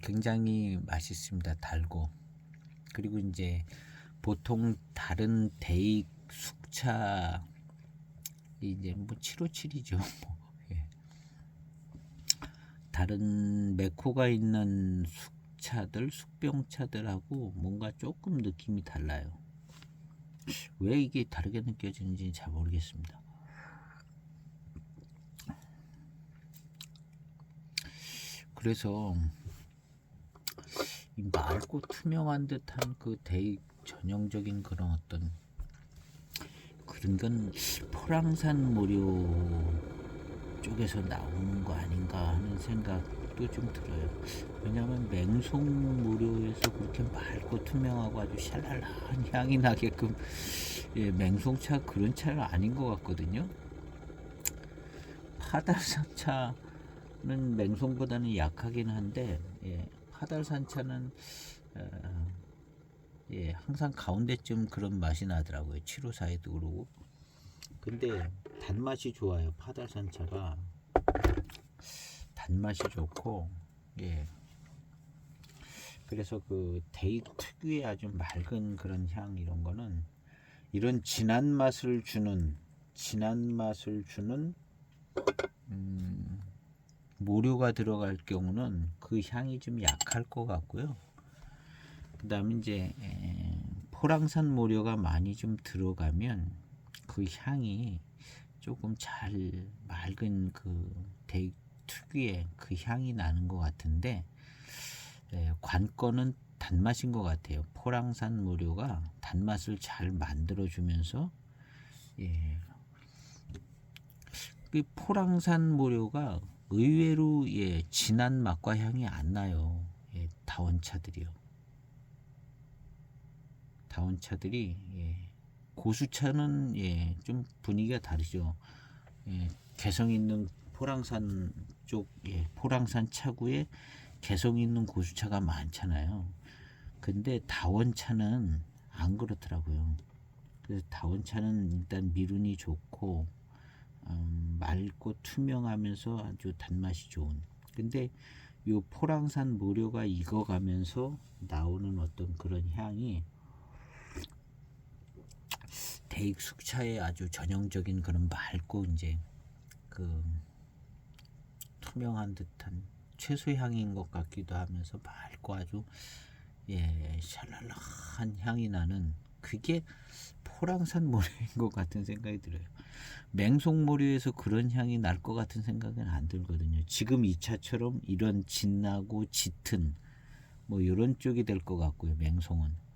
[SPEAKER 1] 굉장히 맛있습니다. 달고. 그리고 이제 보통 다른 대익 숙차 이제 뭐 757이죠. 다른 메코가 있는 병차들, 숙병차들하고 뭔가 조금 느낌이 달라요. 왜 이게 다르게 느껴지는지 잘 모르겠습니다. 그래서 이 맑고 투명한 듯한 그 대익 전형적인 그런 어떤 그런 건 포랑산 모료 쪽에서 나오는 거 아닌가 하는 생각도 좀 들어요. 왜냐하면 맹송 모료에서 그렇게 맑고 투명하고 아주 샬랄한 향이 나게끔 맹송차 그런 차가 아닌 것 같거든요. 파달산 차는 맹송보다는 약하긴 한데 파달산 차는 항상 가운데쯤 그런 맛이 나더라고요. 754에도 그러고. 근데 단맛이 좋아요. 파달산 차가 단맛이 좋고 그래서 그 데이 특유의 아주 맑은 그런 향 이런 거는 이런 진한 맛을 주는 모료가 들어갈 경우는 그 향이 좀 약할 것 같고요. 그 다음에 이제 포랑산 모료가 많이 좀 들어가면 그 향이 조금 잘 맑은 그 대익 특유의 그 향이 나는 것 같은데 관건은 단맛인 것 같아요. 포랑산 모료가 단맛을 잘 만들어주면서 그 포랑산 모료가 의외로 진한 맛과 향이 안 나요. 다원차들이요. 다원차들이 고수차는 좀 분위기가 다르죠. 개성 있는 포랑산 쪽 포랑산 차구에 개성 있는 고수차가 많잖아요. 근데 다원차는 안 그렇더라고요. 그래서 다원차는 일단 미륜이 좋고 맑고 투명하면서 아주 단맛이 좋은. 근데 요 포랑산 모료가 익어가면서 나오는 어떤 그런 향이 대익 숙차의 아주 전형적인 그런 맑고 이제 그 투명한 듯한 채소 향인 것 같기도 하면서 맑고 아주 샬랄라한 향이 나는 그게 포랑산 모료인 것 같은 생각이 들어요. 맹송 모료에서 그런 향이 날 것 같은 생각은 안 들거든요. 지금 이 차처럼 이런 진하고 짙은 뭐 이런 쪽이 될 것 같고요. 맹송은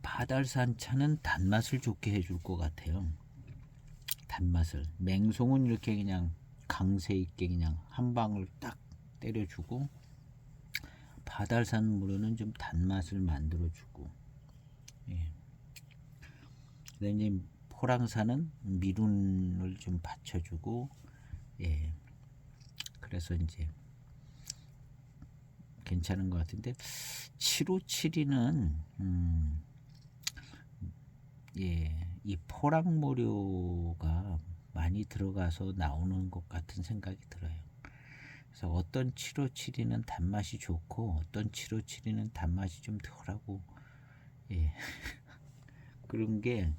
[SPEAKER 1] 파달산 차는 단맛을 좋게 해줄 것 같아요. 단맛을. 맹송은 이렇게 그냥 강세 있게 그냥 한 방울 딱 때려주고 파달산 모료는 좀 단맛을 만들어주고 그다음에 이제 포랑산은 미륜을 좀 받쳐주고 그래서 이제 괜찮은 것 같은데 7572는 이 포랑모료가 많이 들어가서 나오는 것 같은 생각이 들어요. 그래서 어떤 7572는 단맛이 좋고 어떤 7572는 단맛이 좀 덜하고 그런 게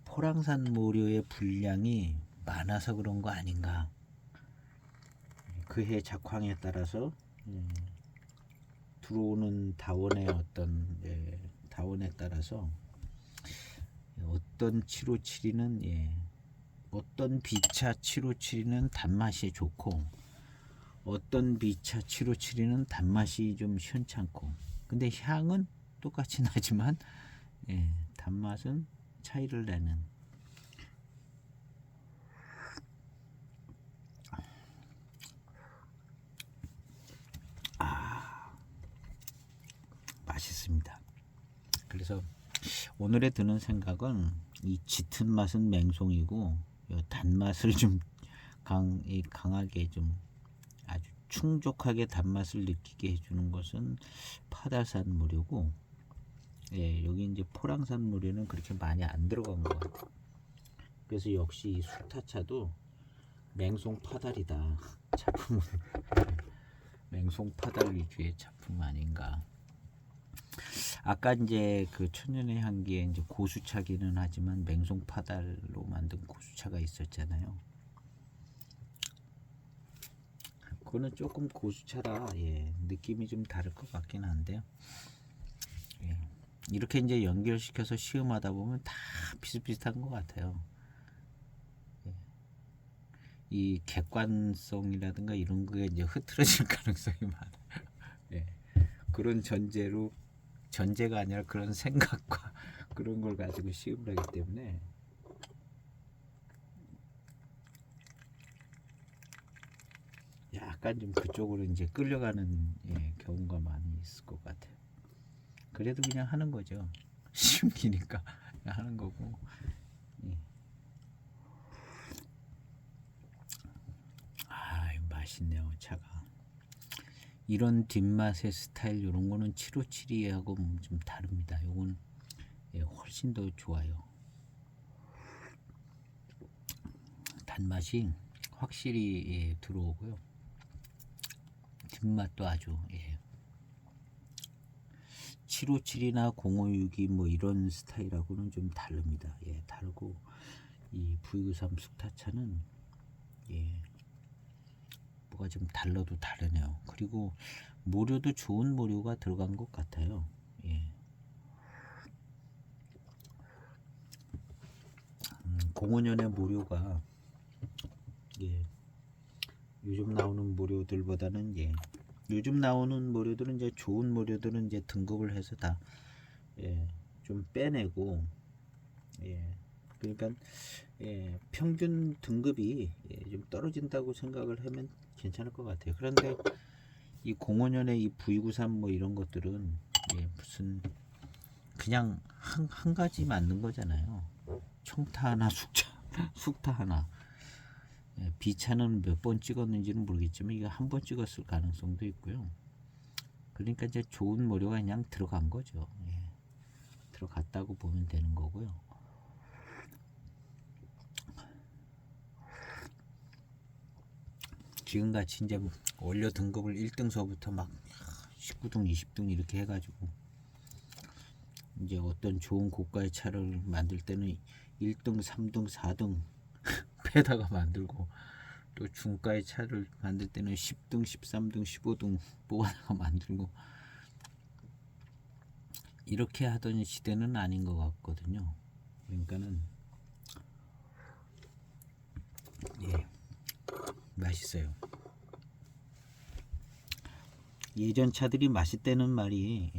[SPEAKER 1] 포랑산 모료의 분량이 많아서 그런 거 아닌가. 그해 작황에 따라서 들어오는 다원의 어떤 다원에 따라서 어떤 7572는 어떤 비차 7572는 단맛이 좋고 어떤 비차 7572는 단맛이 좀 시원찮고 근데 향은 똑같이 나지만 단맛은 차이를 내는 맛있습니다. 그래서 오늘의 드는 생각은 이 짙은 맛은 맹송이고 단맛을 좀 강하게 좀 아주 충족하게 단맛을 느끼게 해주는 것은 파달산 모료고 여기 이제 포랑산 모료는 그렇게 많이 안 들어간 것 같아요. 그래서 역시 이 수타차도 맹송 파달이다. 작품은 맹송 파달 위주의 작품 아닌가. 아까 이제 그 천년의 향기에 이제 고수차기는 하지만 맹송파달로 만든 고수차가 있었잖아요. 그거는 조금 고수차라 느낌이 좀 다를 것 같긴 한데요. 이렇게 이제 연결시켜서 시음하다 보면 다 비슷비슷한 것 같아요. 이 객관성이라든가 이런 게 이제 흐트러질 가능성이 많아요. 그런 전제가 아니라 그런 생각과 그런 걸 가지고 시음을 하기 때문에 약간 좀 그쪽으로 이제 끌려가는 경우가 많이 있을 것 같아요. 그래도 그냥 하는 거죠. 시음기니까 그냥 하는 거고. 맛있네요, 차가. 이런 뒷맛의 스타일 이런 거는 757하고 좀 다릅니다. 이건 훨씬 더 좋아요. 단맛이 확실히 들어오고요. 뒷맛도 아주 757이나 056이 뭐 이런 스타일하고는 좀 다릅니다. 다르고 이 V93 숙타차는 뭐가 좀 달라도 다르네요. 그리고 모료도 좋은 모료가 들어간 것 같아요. 05년의 모료가 요즘 나오는 모료들보다는 요즘 나오는 모료들은 이제 좋은 모료들은 이제 등급을 해서 다 좀 빼내고 그러니까 평균 등급이 좀 떨어진다고 생각을 하면 괜찮을 것 같아요. 그런데 이 05년의 이 V93 뭐 이런 것들은 무슨 그냥 한 가지 만든 거잖아요. 청타 하나 숙타 하나. B차는 몇 번 찍었는지는 모르겠지만 이거 한 번 찍었을 가능성도 있고요. 그러니까 이제 좋은 모료가 그냥 들어간 거죠. 들어갔다고 보면 되는 거고요. 지금같이 이제 원료 등급을 1등서부터 막 19등, 20등 이렇게 해가지고 이제 어떤 좋은 고가의 차를 만들 때는 1등, 3등, 4등 패다가 만들고 또 중가의 차를 만들 때는 10등, 13등, 15등 뽑아다가 만들고 이렇게 하던 시대는 아닌 것 같거든요. 그러니까는 맛있어요. 예전 차들이 맛있다는 말이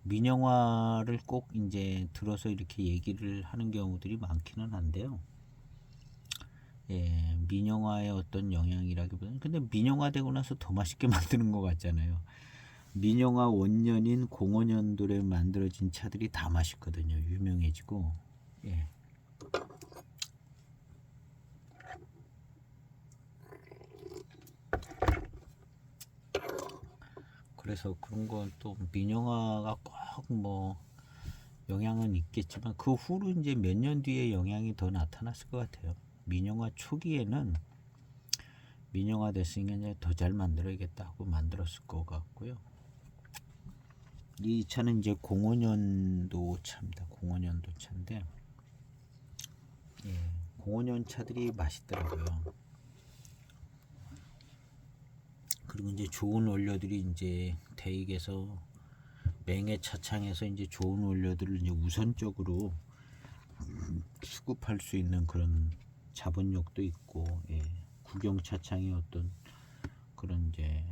[SPEAKER 1] 민영화를 꼭 이제 들어서 이렇게 얘기를 하는 경우들이 많기는 한데요. 민영화의 어떤 영향이라기보다는 근데 민영화되고 나서 더 맛있게 만드는 것 같잖아요. 민영화 원년인 05년도에 만들어진 차들이 다 맛있거든요. 유명해지고 그래서 그런 건 또 민영화가 꼭 뭐 영향은 있겠지만 그 후로 이제 몇 년 뒤에 영향이 더 나타났을 것 같아요. 민영화 초기에는 민영화 됐으니까 이제 더 잘 만들어야겠다 하고 만들었을 것 같고요. 이 차는 이제 05년도 차입니다. 05년도 차인데 05년 차들이 맛있더라고요. 그리고 이제 좋은 원료들이 이제 대익에서 맹의 차창에서 이제 좋은 원료들을 이제 우선적으로 수급할 수 있는 그런 자본력도 있고 국영 차창의 어떤 그런 이제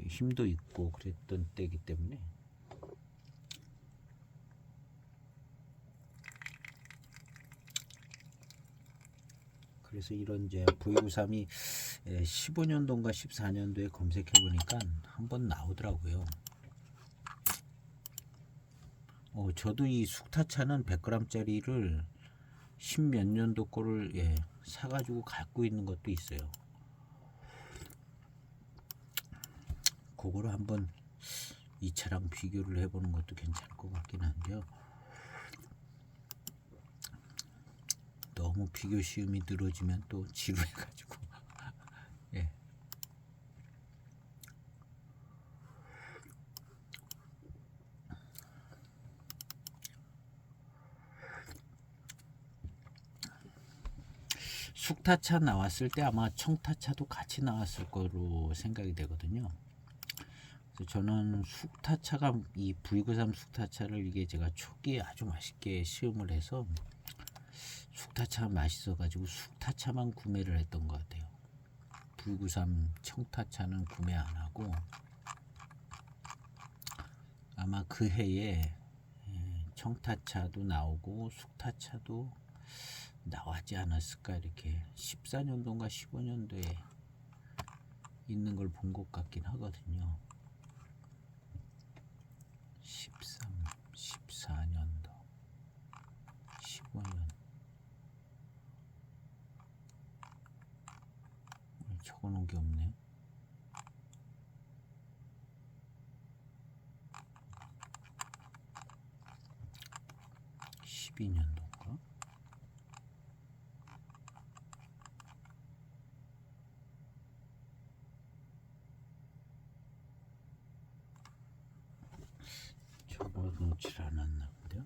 [SPEAKER 1] 힘도 있고 그랬던 때이기 때문에 그래서 이런 이제 V93이 15년도인가 14년도에 검색해 보니까 한번 나오더라고요. 저도 이 숙타차는 100g짜리를 10몇 년도 거를 사가지고 갖고 있는 것도 있어요. 그거를 한번 이 차랑 비교를 해보는 것도 괜찮을 것 같긴 한데요. 너무 비교 시음이 늘어지면 또 지루해가지고 숙타차 나왔을 때 아마 청타차도 같이 나왔을 거로 생각이 되거든요. 그래서 저는 숙타차가 이 V93 숙타차를 이게 제가 초기에 아주 맛있게 시음을 해서 숙타차가 맛있어가지고 숙타차만 구매를 했던 것 같아요. V93 청타차는 구매 안 하고 아마 그 해에 청타차도 나오고 숙타차도 나왔지 않았을까. 이렇게 14년도인가 15년도에 있는 걸 본 것 같긴 하거든요. 13, 14년도, 15년. 적어놓은 게 없네. (12년도인가) 적어놓질 않았나 본데요.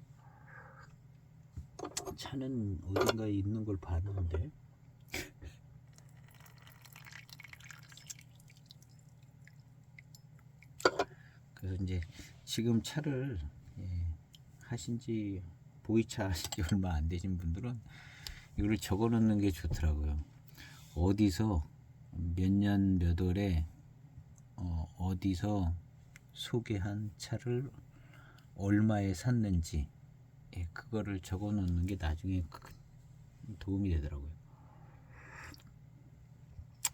[SPEAKER 1] 차는 어딘가에 있는 걸 봤는데 그래서 이제 지금 차를 하신지 보이차 하신지 얼마 안 되신 분들은 이거를 적어 놓는 게 좋더라고요. 어디서 몇 년 몇 월에 어디서 소개한 차를 얼마에 샀는지 그거를 적어 놓는 게 나중에 큰 도움이 되더라고요.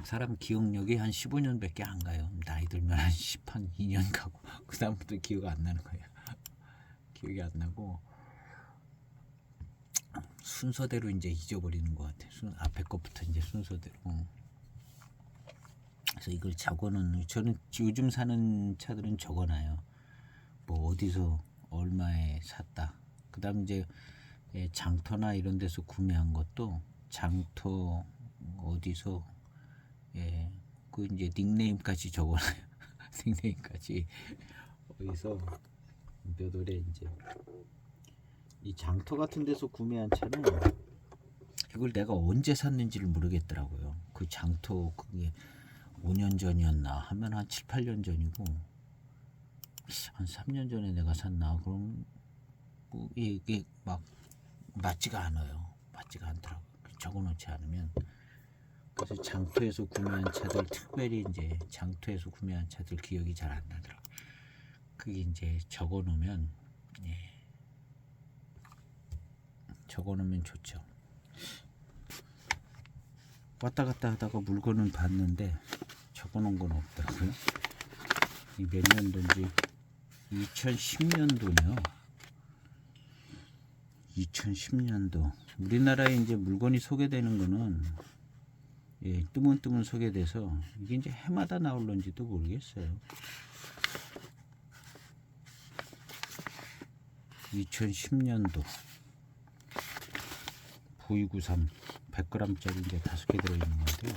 [SPEAKER 1] 사람 기억력이 한 15년밖에 안 가요. 나이 들면 한 2년 가고 그 다음부터 기억 안 나는 거예요. 기억이 안 나고 순서대로 이제 잊어버리는 것 같아요. 앞에 것부터 이제 순서대로. 그래서 이걸 적어놓는, 저는 요즘 사는 차들은 적어놔요. 뭐 어디서 얼마에 샀다. 그다음 이제 장터나 이런 데서 구매한 것도 장터 어디서 그 이제 닉네임까지 적어놔요. 닉네임까지 어디서 몇 월에 이제 이 장터 같은 데서 구매한 차는 이걸 내가 언제 샀는지를 모르겠더라고요. 그 장터 그게 5년 전이었나 하면 한 7, 8년 전이고 한 3년 전에 내가 샀나 그럼 뭐 이게 막 맞지가 않아요. 맞지가 않더라고요. 적어놓지 않으면. 그래서 장터에서 구매한 차들, 특별히 이제 장터에서 구매한 차들 기억이 잘 안 나더라고요. 그게 이제 적어놓으면 적어놓으면 좋죠. 왔다 갔다 하다가 물건은 봤는데 적어놓은 건 없더라고요. 이 몇 년도인지 2010년도네요. 2010년도 우리나라에 이제 물건이 소개되는 거는 뜨문뜨문 소개돼서 이게 이제 해마다 나올런지도 모르겠어요. 2010년도 V93 100g짜리 이제 5개 들어있는 건데요.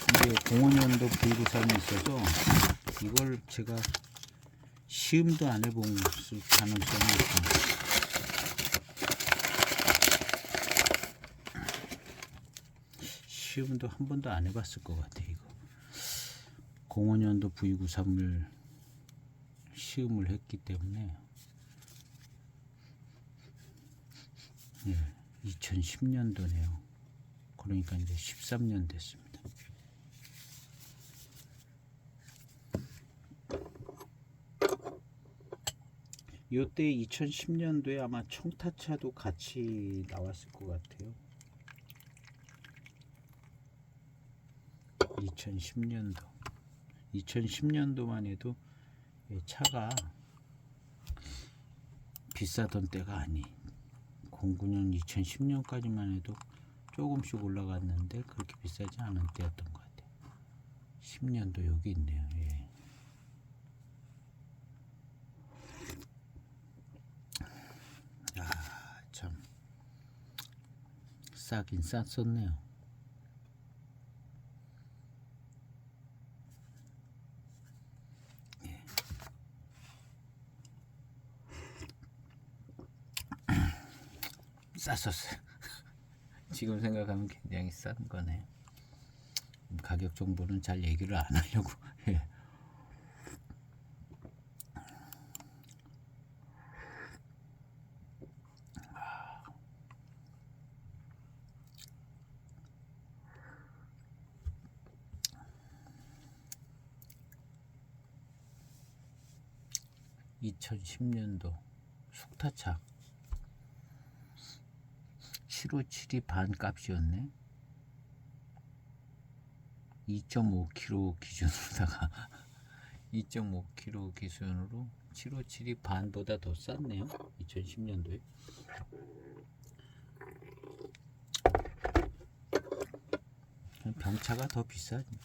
[SPEAKER 1] 이게 05년도 V93이 있어서 이걸 제가 시음도 안 해본 가능성이 있습니다. 시음도 한 번도 안 해봤을 것 같아. 이거 05년도 V93을 시음을 했기 때문에 2010년도네요. 그러니까 이제 13년 됐습니다. 이때 2010년도에 아마 청타차도 같이 나왔을 것 같아요. 2010년도만 해도 차가 비싸던 때가 아니. 09년 2010년까지만 해도 조금씩 올라갔는데 그렇게 비싸지 않은 때였던 것 같아요. 10년도 여기 있네요. 참 싸긴 쌌었네요. 쌌었어요. 지금 생각하면 굉장히 싼 거네. 가격 정보는 잘 얘기를 안 하려고. 예. (2010년도) 숙타차 757이 반 값이었네. 2.5kg 기준으로다가 2.5kg 기준으로 757이 반보다 더 쌌네요. 2010년도에. 병차가 더 비싸지.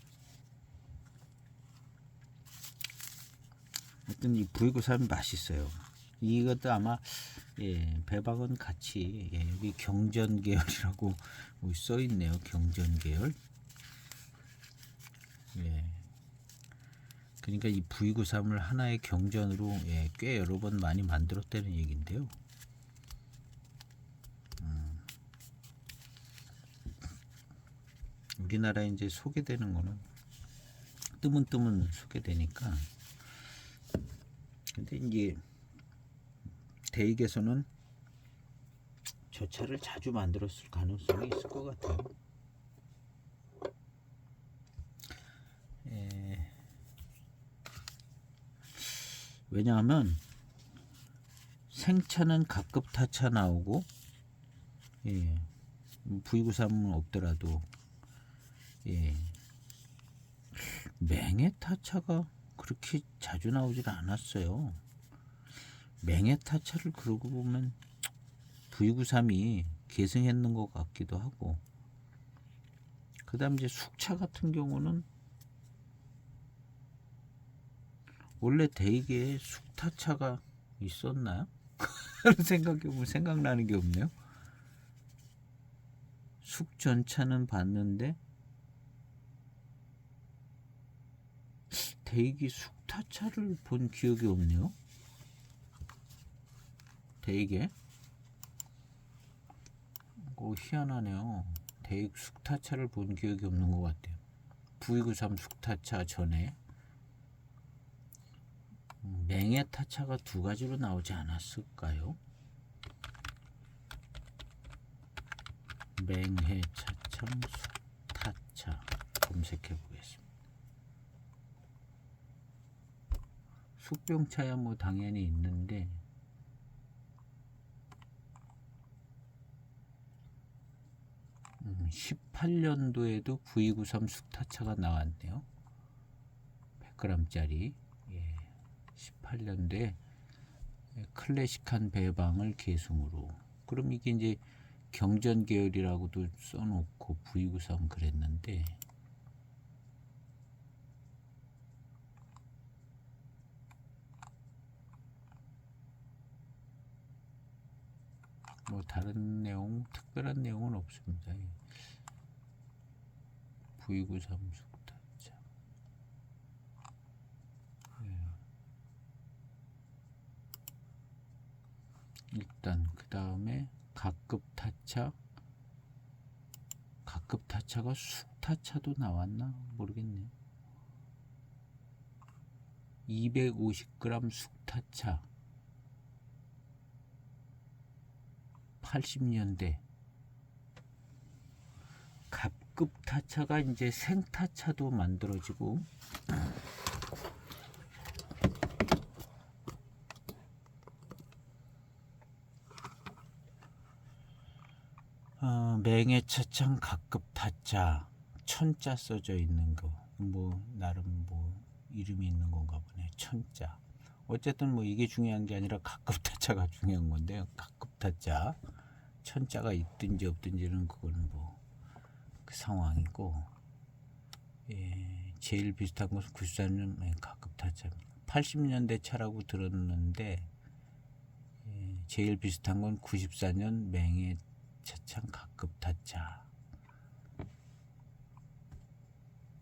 [SPEAKER 1] 하여튼 이 부위구삼이 맛있어요. 이것도 아마 배박은 같이 여기 경전 계열이라고 써 있네요. 경전 계열. 그러니까 이 부위구삼을 하나의 경전으로 꽤 여러 번 많이 만들었다는 얘기인데요. 우리나라에 이제 소개되는 거는 뜨문뜨문 소개되니까. 근데 이제 대익에서는 저 차를 자주 만들었을 가능성이 있을 것 같아요. 왜냐하면 생차는 가급 타차 나오고 V93은 없더라도 맹해 타차가 그렇게 자주 나오질 않았어요. 맹해 타차를 그러고 보면 V93이 계승했는 것 같기도 하고. 그 다음 이제 숙차 같은 경우는 원래 대익에 숙타차가 있었나요? 생각해보면 생각나는 게 없네요. 숙전차는 봤는데 대익이 숙타차를 본 기억이 없네요. 대익에 희한하네요. 대익 숙타차를 본 기억이 없는 것 같아요. V93 숙타차 전에 맹해 타차가 두 가지로 나오지 않았을까요? 맹해 차창 숙타차 검색해 보겠습니다. 숙병차야 뭐 당연히 있는데 18년도에도 V93 숙타차가 나왔네요. 100g짜리 18년도에 클래식한 배방을 계승으로. 그럼 이게 이제 경전 계열이라고도 써놓고 V93 그랬는데 뭐 다른 내용, 특별한 내용은 없습니다. V93 숙타차. 일단 그 다음에 가급 타차. 가급 타차가 숙타차도 나왔나 모르겠네요. 250g 숙타차 80년대. 갑급 타차가 이제 생타차도 만들어지고 맹해 차창 가급 타차 천자 써져 있는 거 뭐 나름 뭐 이름이 있는 건가 보네. 천자. 어쨌든 뭐 이게 중요한 게 아니라 가급 타차가 중요한 건데요. 가급 타차 천자가 있든지 없든지는 그거는 뭐 그 상황이고, 제일 비슷한 것은 94년 가급 타차입니다. 80년대 차라고 들었는데 제일 비슷한 건 94년 맹해 차창 가급 타차.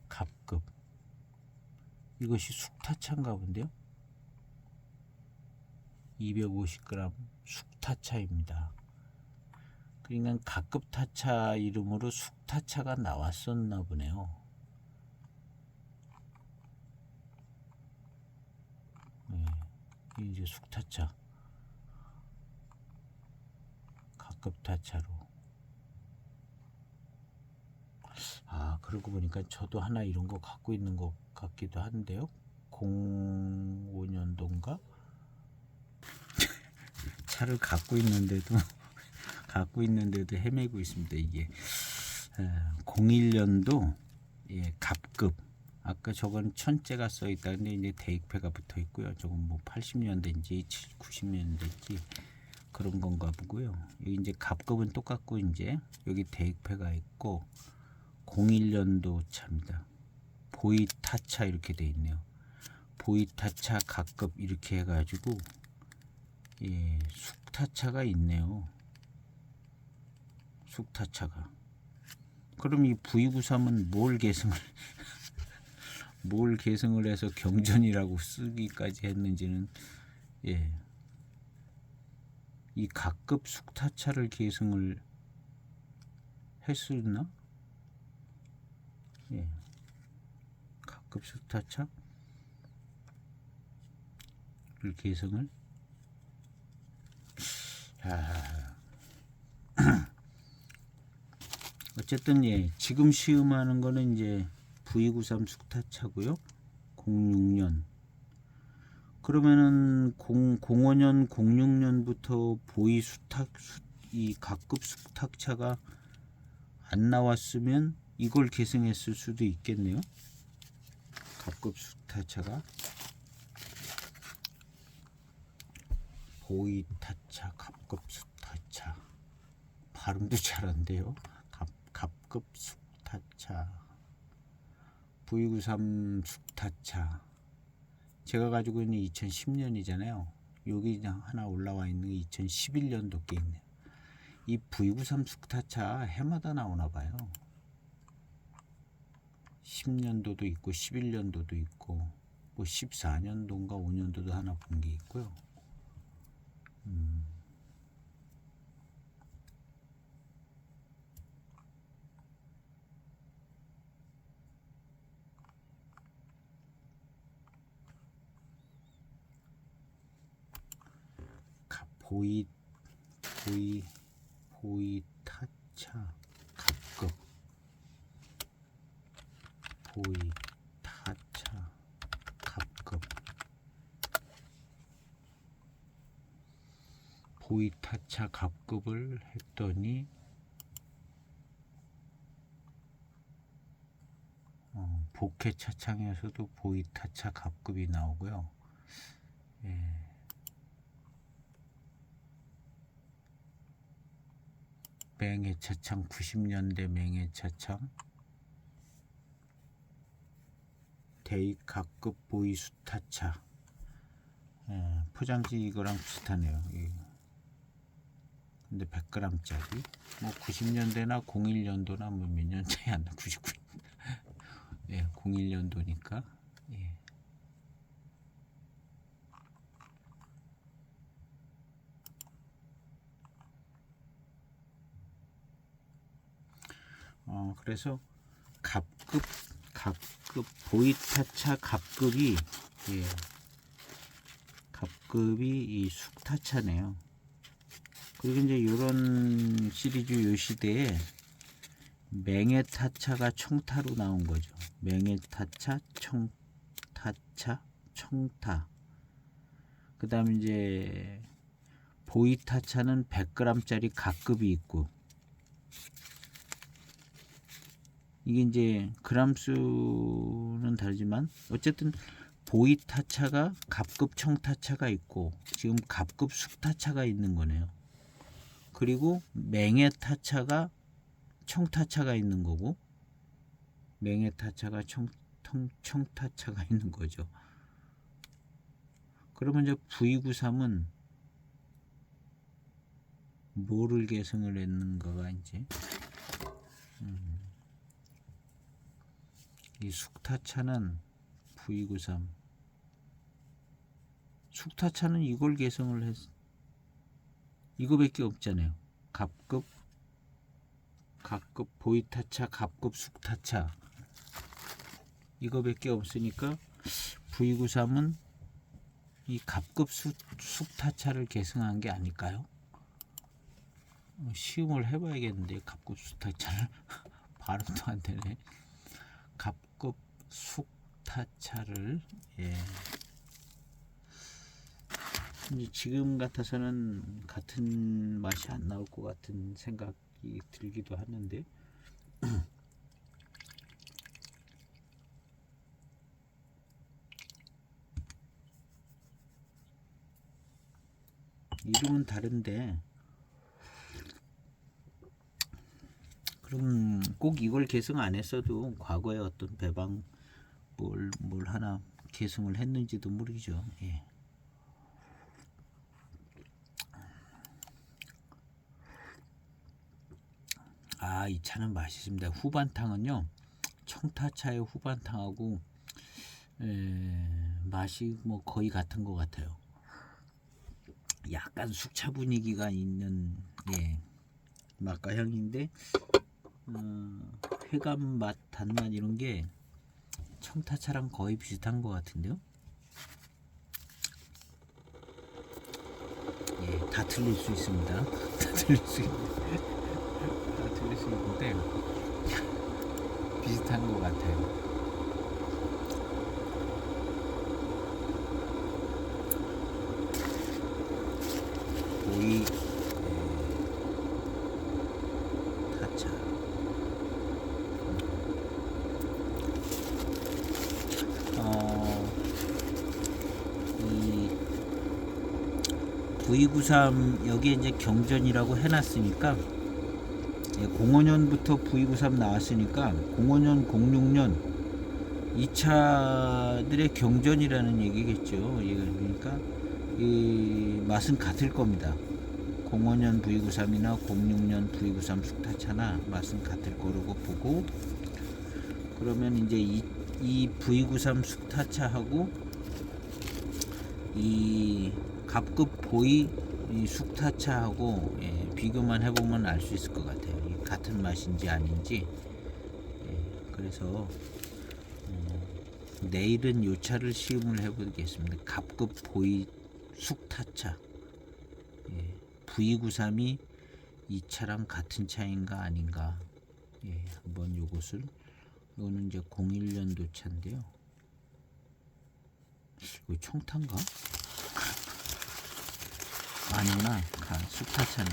[SPEAKER 1] 갑급. 이것이 숙타차인가 본데요. 250g 숙타차입니다. 그러니까 갑급 타차 이름으로 숙타차가 나왔었나 보네요. 네, 이제 숙타차, 갑급 타차로. 아, 그러고 보니까 저도 하나 이런 거 갖고 있는 것 같기도 한데요. 05년도인가? 차를 갖고 있는데도 헤매고 있습니다. 이게 01년도 갑급. 아까 저건 천째가 써 있다는데 이제 대익패가 붙어 있고요. 저건 뭐 80년대인지 90년대인지 그런 건가 보고요. 여기 이제 갑급은 똑같고 이제 여기 대익패가 있고 01년도 차입니다. 보이타차 이렇게 돼 있네요. 보이타차 갑급 이렇게 해가지고 숙타차가 있네요. 숙타차가. 그럼 이 V93은 뭘 계승을 해서 경전이라고 쓰기까지 했는지는 이 각급 숙타차를 계승을 했었나? 각급 숙타차를 계승을 어쨌든 지금 시음하는 거는 이제 V93 숙타차고요. 06년. 그러면은 05년, 06년부터 이 각급 숙타차가 안 나왔으면 이걸 계승했을 수도 있겠네요. 각급 숙타차가 보이타차, 갑급 숙타차. 발음도 잘 안 돼요. 갑급 숙타차, V93 숙타차. 제가 가지고 있는 2010년이잖아요. 여기 하나 올라와 있는 게 2011년도 게 있네요. 이 V93 숙타차 해마다 나오나 봐요. 10년도도 있고 11년도도 있고 뭐 14년도인가 5년도도 하나 본 게 있고요. 보이타차 갑급, 보이타차 갑급, 보이타차 갑급을 했더니 복회 차창에서도 보이타차 갑급이 나오고요. 맹해차창 90년대 맹해차창 대익 각급 보이수타차. 포장지 이거랑 비슷하네요. 근데 100g짜리 뭐 90년대나 01년도나 뭐 몇 년 차이 안 나. 99. 01년도니까. 그래서 갑급 보이타차 갑급이 갑급이 이 숙타차네요. 그리고 이제 이런 시리즈 요 시대에 맹해타차가 청타로 나온 거죠. 맹해타차, 청타차, 청타. 그 다음에 이제 보이타차는 100g짜리 갑급이 있고, 이게 이제 그람수는 다르지만 어쨌든 보이타차가 갑급 청타차가 있고 지금 갑급 숙타차가 있는 거네요. 그리고 맹해타차가 청타차가 있는 거고 맹해타차가 청타차가 있는 거죠. 그러면 이제 V93은 뭐를 계승을 했는가가 이제 이 숙타차는 V93 숙타차는 이걸 계승을 했 이거밖에 없잖아요. 갑급 갑급 보이타차, 갑급 숙타차 이거밖에 없으니까 V93은 이 갑급 숙타차를 계승한 게 아닐까요? 시음을 해봐야겠는데 갑급 숙타차를 발음도 안 되네. 갑급 숙타차를 이제 지금 같아서는 같은 맛이 안 나올 것 같은 생각이 들기도 하는데 이름은 다른데 그럼 꼭 이걸 계승 안 했어도 과거에 어떤 배방 뭘 하나 계승을 했는지도 모르죠. 예. 아, 이 차는 맛있습니다. 후반탕은요, 청타차의 후반탕하고 맛이 뭐 거의 같은 것 같아요. 약간 숙차 분위기가 있는 맛과 향인데 회감 맛, 단맛 이런 게 청타차랑 거의 비슷한 것 같은데요. 다 틀릴 수 있습니다. 다 틀릴 수 있는데 비슷한 것 같아요. 보이 타차 이 V93 여기에 이제 경전이라고 해놨으니까 05년부터 V93 나왔으니까 05년, 06년 이 차들의 경전이라는 얘기겠죠. 그러니까 이 맛은 같을 겁니다. 05년 V93이나 06년 V93 숙타차나 맛은 같을 거라고 보고, 그러면 이제 이 V93 숙타차하고 이 갑급 보이 이 숙타차하고 비교만 해보면 알 수 있을 것 같아요. 같은 맛인지 아닌지. 그래서 내일은 이 차를 시음을 해보겠습니다. 갑급 보이 숙타차. V93이 이 차랑 같은 차인가 아닌가. 한번 요것을, 이거는 이제 01년도 차인데요. 이거 청탄가? 아니구나. 숙타차는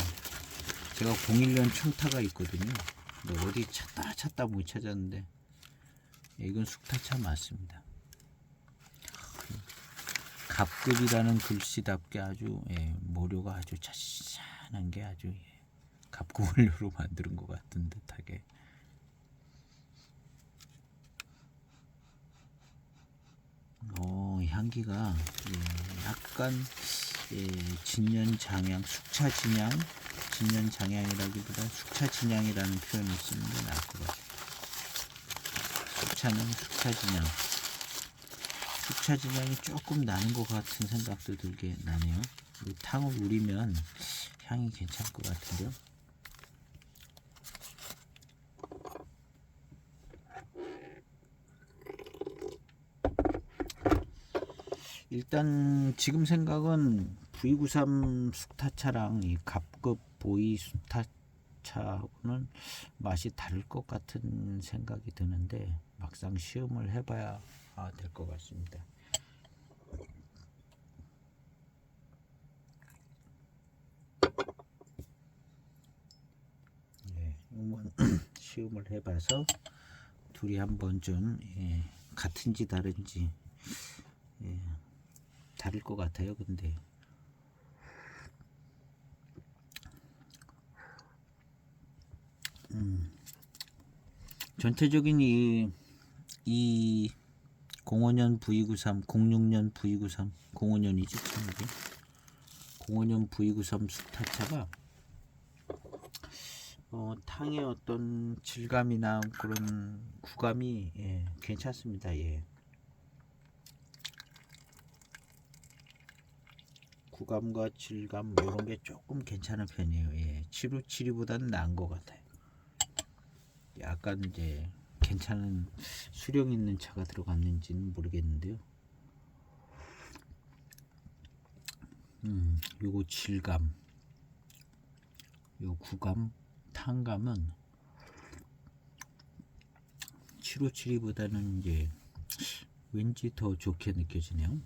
[SPEAKER 1] 제가 01년 청타가 있거든요. 근데 어디 찾다 못 찾았는데 이건 숙타차 맞습니다. 갑급이라는 글씨답게 아주 모료가 아주 자신한 게 아주 갑급원료로 만드는 것 같은 듯하게. 향기가 약간 진년장향, 진년장향이라기보다 숙차진향이라는 표현을 쓰는 게 나을 것 같아요. 숙차는 숙차진향이 조금 나는 것 같은 생각도 들게 나네요. 탕을 우리면 향이 괜찮을 것 같은데요. 일단 지금 생각은 V93 숙타차랑 이 갑급 보이 숙타차하고는 맛이 다를 것 같은 생각이 드는데 막상 시음을 해봐야 될 것 같습니다. 한번 시음을 해봐서 둘이 한번 좀 같은지 다른지 다를 것 같아요. 근데 전체적인 이 05년 V93, 06년 V93, 05년이지 참이게 05년 V93 숙타차가 탕의 어떤 질감이나 그런 구감이 괜찮습니다. 구감과 질감 이런 게 조금 괜찮은 편이에요. 757보다는 나은 것 같아요. 약간 이제 괜찮은 수령 있는 차가 들어갔는지는 모르겠는데요. 요거 질감, 요 구감, 탄감은 757보다는 이제 왠지 더 좋게 느껴지네요.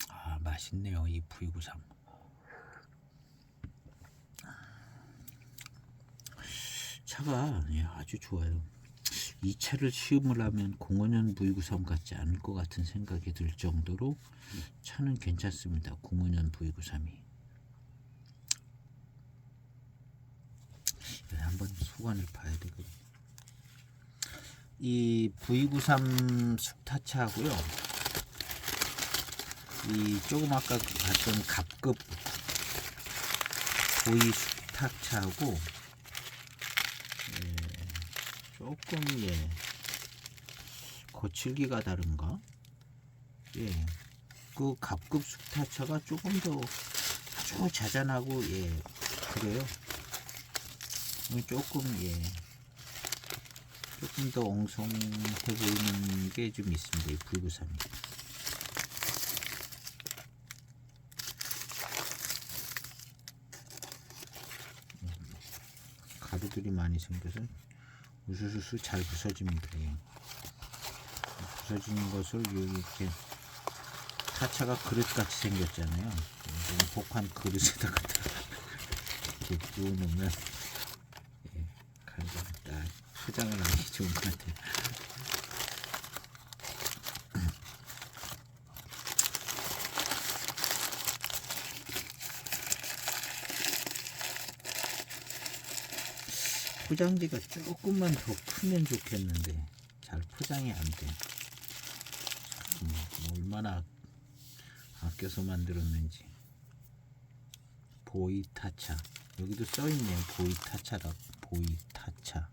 [SPEAKER 1] 아, 맛있네요, 이 V93. 차가 아주 좋아요. 이 차를 시음을 하면 05년 V93 같지 않을 것 같은 생각이 들 정도로 차는 괜찮습니다. 05년 V93이. 한번 소관을 봐야 되거든요. 이 V93 숙타차하고요, 이 조금 아까 봤던 갑급 보이 숙타차하고 조금 거칠기가 다른가? 그 갑급 숙타차가 조금 더 아주 자잔하고 그래요. 조금 더 엉성해 보이는 게 좀 있습니다. 이 V93이. 가루들이 많이 생겨서 우수수수 잘 부서집니다. 부서지는 것을 이렇게 타차가 그릇같이 생겼잖아요. 복한 그릇에다가 이렇게 부어놓으면 가루가 딱 포장을 하기 좋은 것 같아요. 포장지가 조금만 더 크면 좋겠는데 잘 포장이 안 돼. 얼마나 아껴서 만들었는지. 보이타차, 여기도 써있네요. 보이타차라. 보이타차.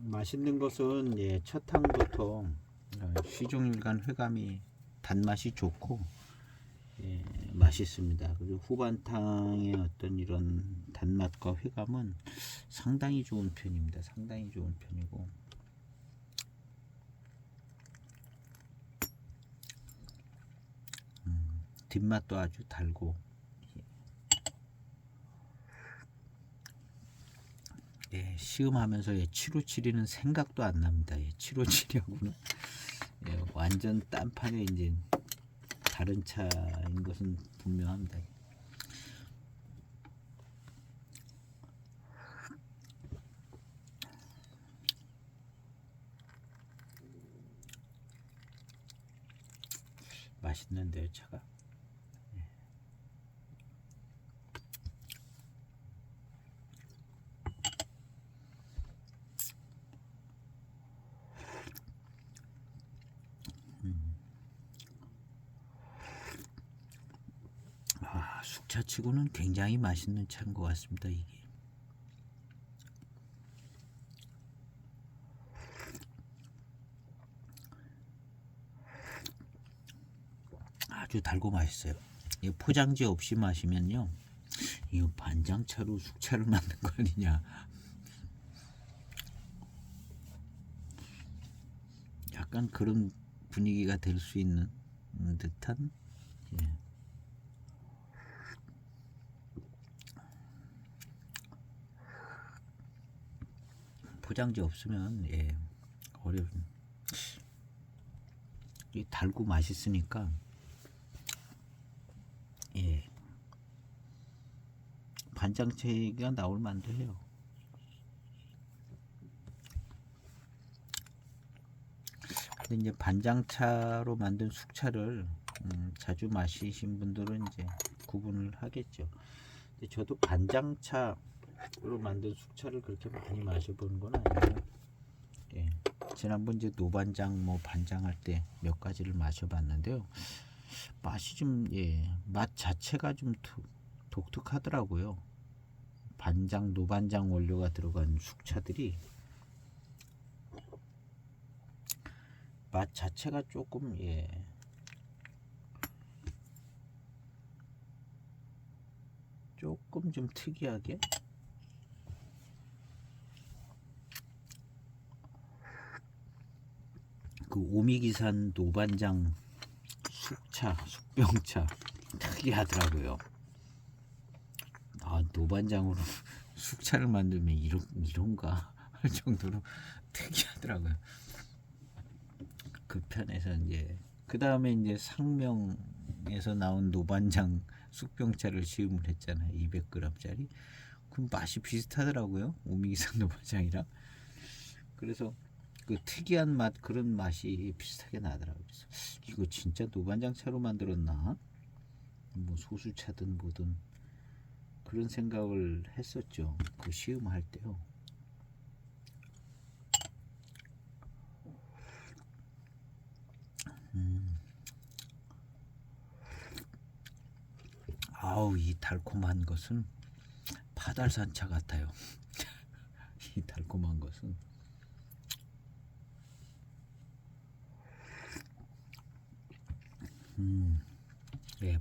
[SPEAKER 1] 맛있는 것은 첫 항부터 시종일관 회감이 단맛이 좋고 맛있습니다. 그리고 후반탕의 어떤 이런 단맛과 회감은 상당히 좋은 편입니다. 상당히 좋은 편이고, 뒷맛도 아주 달고, 시음하면서 757이는 생각도 안 납니다. 757하고는 완전 딴판에 이제 다른 차인 것은 분명합니다. 맛있는데요, 차가. 숙차치고는 굉장히 맛있는 차인 것 같습니다. 이게 아주 달고 맛있어요. 이 포장지 없이 마시면요, 이거 반장차로 숙차를 만든 거 아니냐, 약간 그런 분위기가 될 수 있는 듯한. 포장지 없으면 어려운. 달고 맛있으니까 반장차가 나올 만도 해요. 근데 이제 반장차로 만든 숙차를 자주 마시신 분들은 이제 구분을 하겠죠. 근데 저도 반장차로 만든 숙차를 그렇게 많이 마셔보는 건 아니고, 지난번 이제 노반장 반장 할 때 몇 가지를 마셔봤는데요. 맛이 좀 맛 자체가 좀 독특하더라고요. 반장, 노반장 원료가 들어간 숙차들이 맛 자체가 조금 조금 좀 특이하게 그 오미기산 노반장 숙차, 숙병차 특이하더라고요. 아, 노반장으로 숙차를 만들면 이런가 할 정도로 특이하더라고요. 그 편에서 그 다음에 상명에서 나온 노반장 숙병차를 시음을 했잖아요. 200g짜리. 그 맛이 비슷하더라고요. 오미기산 노반장이랑. 그래서 그 특이한 맛, 그런 맛이 비슷하게 나더라고요. 그래서 이거 진짜 노반장 차로 만들었나? 뭐 소수차든 뭐든 그런 생각을 했었죠. 그 시음할 때요. 아우, 이 달콤한 것은 파달산차 같아요. 이 달콤한 것은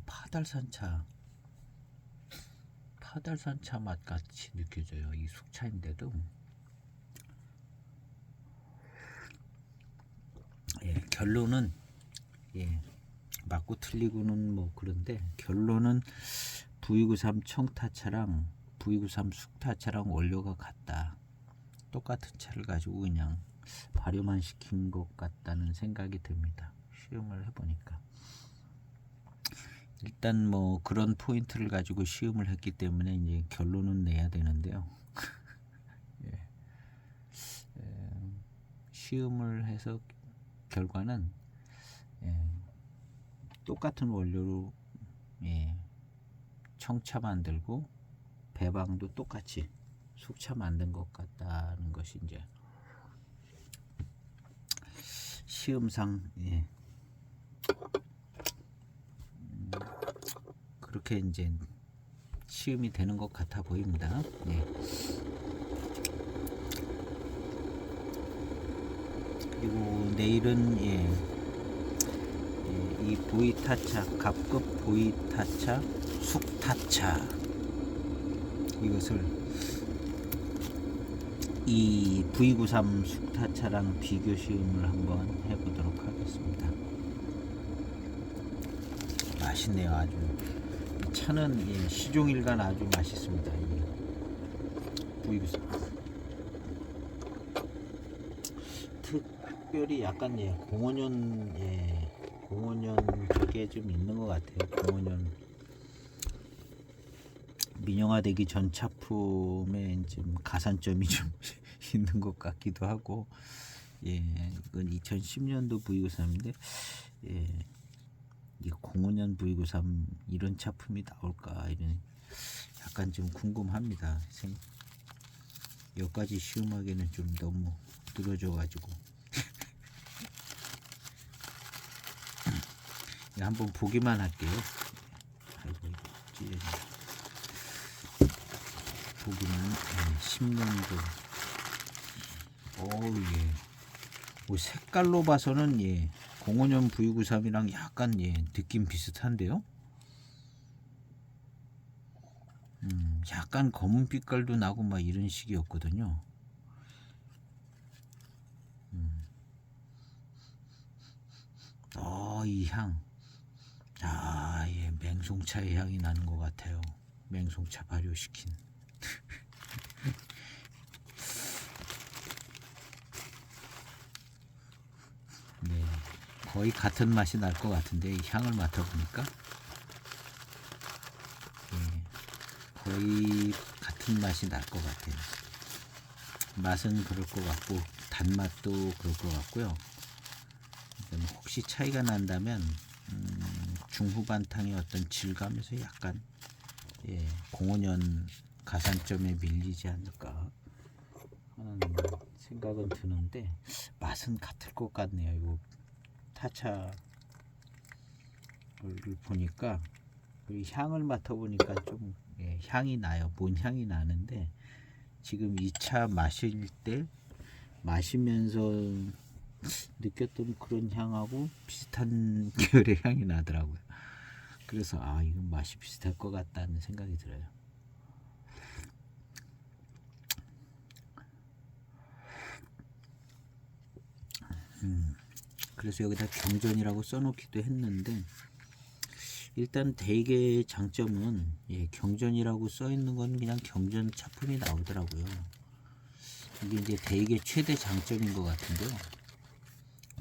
[SPEAKER 1] 파달산차 맛 같이 느껴져요. 이 숙차인데도 결론은 맞고 틀리고는 뭐 그런데 결론은 V93 청타차랑 V93 숙타차랑 원료가 같다. 똑같은 차를 가지고 그냥 발효만 시킨 것 같다는 생각이 듭니다. 시음을 해보니까 일단 뭐 그런 포인트를 가지고 시음을 했기 때문에 이제 결론은 내야 되는데요. 시음을 해서 결과는 똑같은 원료로 청차 만들고 배방도 똑같이 숙차 만든 것 같다는 것이 이제 시음상 그렇게 이제 시음이 되는 것 같아 보입니다. 그리고 내일은 이 보이타차, 갑급 보이타차, 숙타차 이것을 이 V93 숙타차랑 비교 시음을 한번 해보도록 하겠습니다. 맛있네요. 아주 차는 시종일관 아주 맛있습니다. 이 V93 특별히 약간 공원연 쪽에 좀 있는 것 같아요. 공원연 민영화되기 전 차품에 좀 가산점이 좀 있는 것 같기도 하고, 이건 2010년도 V93인데, 이 공원연 V93 이런 차품이 나올까 이런 약간 좀 궁금합니다. 여기까지 시음하기는 좀 너무 늘어져가지고 한번 보기만 할게요. 아이고, 보기만 10년도. 색깔로 봐서는 공원연 V93이랑 약간 느낌 비슷한데요. 약간 검은 빛깔도 나고 막 이런 식이었거든요. 이 향. 맹송차의 향이 나는 것 같아요. 맹송차 발효시킨. 거의 같은 맛이 날 것 같은데 이 향을 맡아보니까 거의 같은 맛이 날 것 같아요. 맛은 그럴 것 같고 단맛도 그럴 것 같고요. 혹시 차이가 난다면 중후반탕의 어떤 질감에서 약간 공원연 가산점에 밀리지 않을까 하는 생각은 드는데 맛은 같을 것 같네요. 이거 타차 보니까 이 향을 맡아보니까 좀 향이 나요. 뭔 향이 나는데 지금 이 차 마실 때 마시면서 느꼈던 그런 향하고 비슷한 계열의 향이 나더라고요. 그래서 아 이건 맛이 비슷할 것 같다는 생각이 들어요. 그래서 여기다 경전이라고 써놓기도 했는데 일단 대개의 장점은 경전이라고 써있는 건 그냥 경전 차품이 나오더라고요. 이게 이제 대개 최대 장점인 것 같은데요.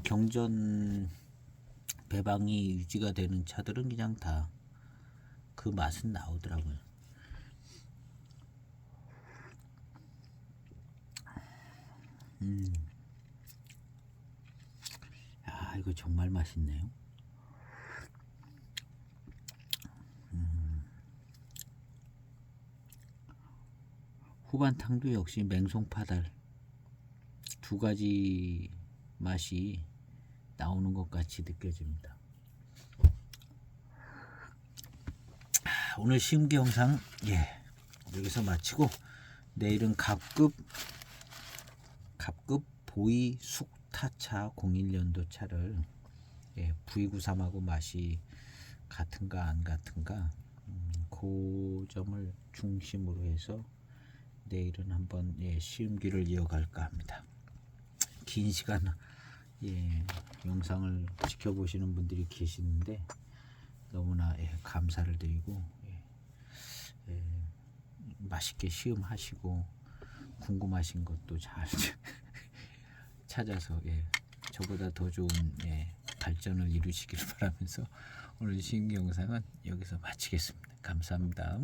[SPEAKER 1] 경전 배방이 유지가 되는 차들은 그냥 다 그 맛은 나오더라고요. 아 이거 정말 맛있네요. 후반탕도 역시 맹송파달 두 가지 맛이 나오는 것 같이 느껴집니다. 오늘 심기 영상 여기서 마치고 내일은 갑급 보이 숙타차 01년도 차를 V93하고 맛이 같은가 안 같은가 그 점을 중심으로 해서 내일은 한번 시음기를 이어갈까 합니다. 긴 시간 영상을 지켜보시는 분들이 계시는데 너무나 감사를 드리고 맛있게 시음하시고 궁금하신 것도 잘 찾아서 저보다 더 좋은 발전을 이루시길 바라면서 오늘 시음기 영상은 여기서 마치겠습니다. 감사합니다.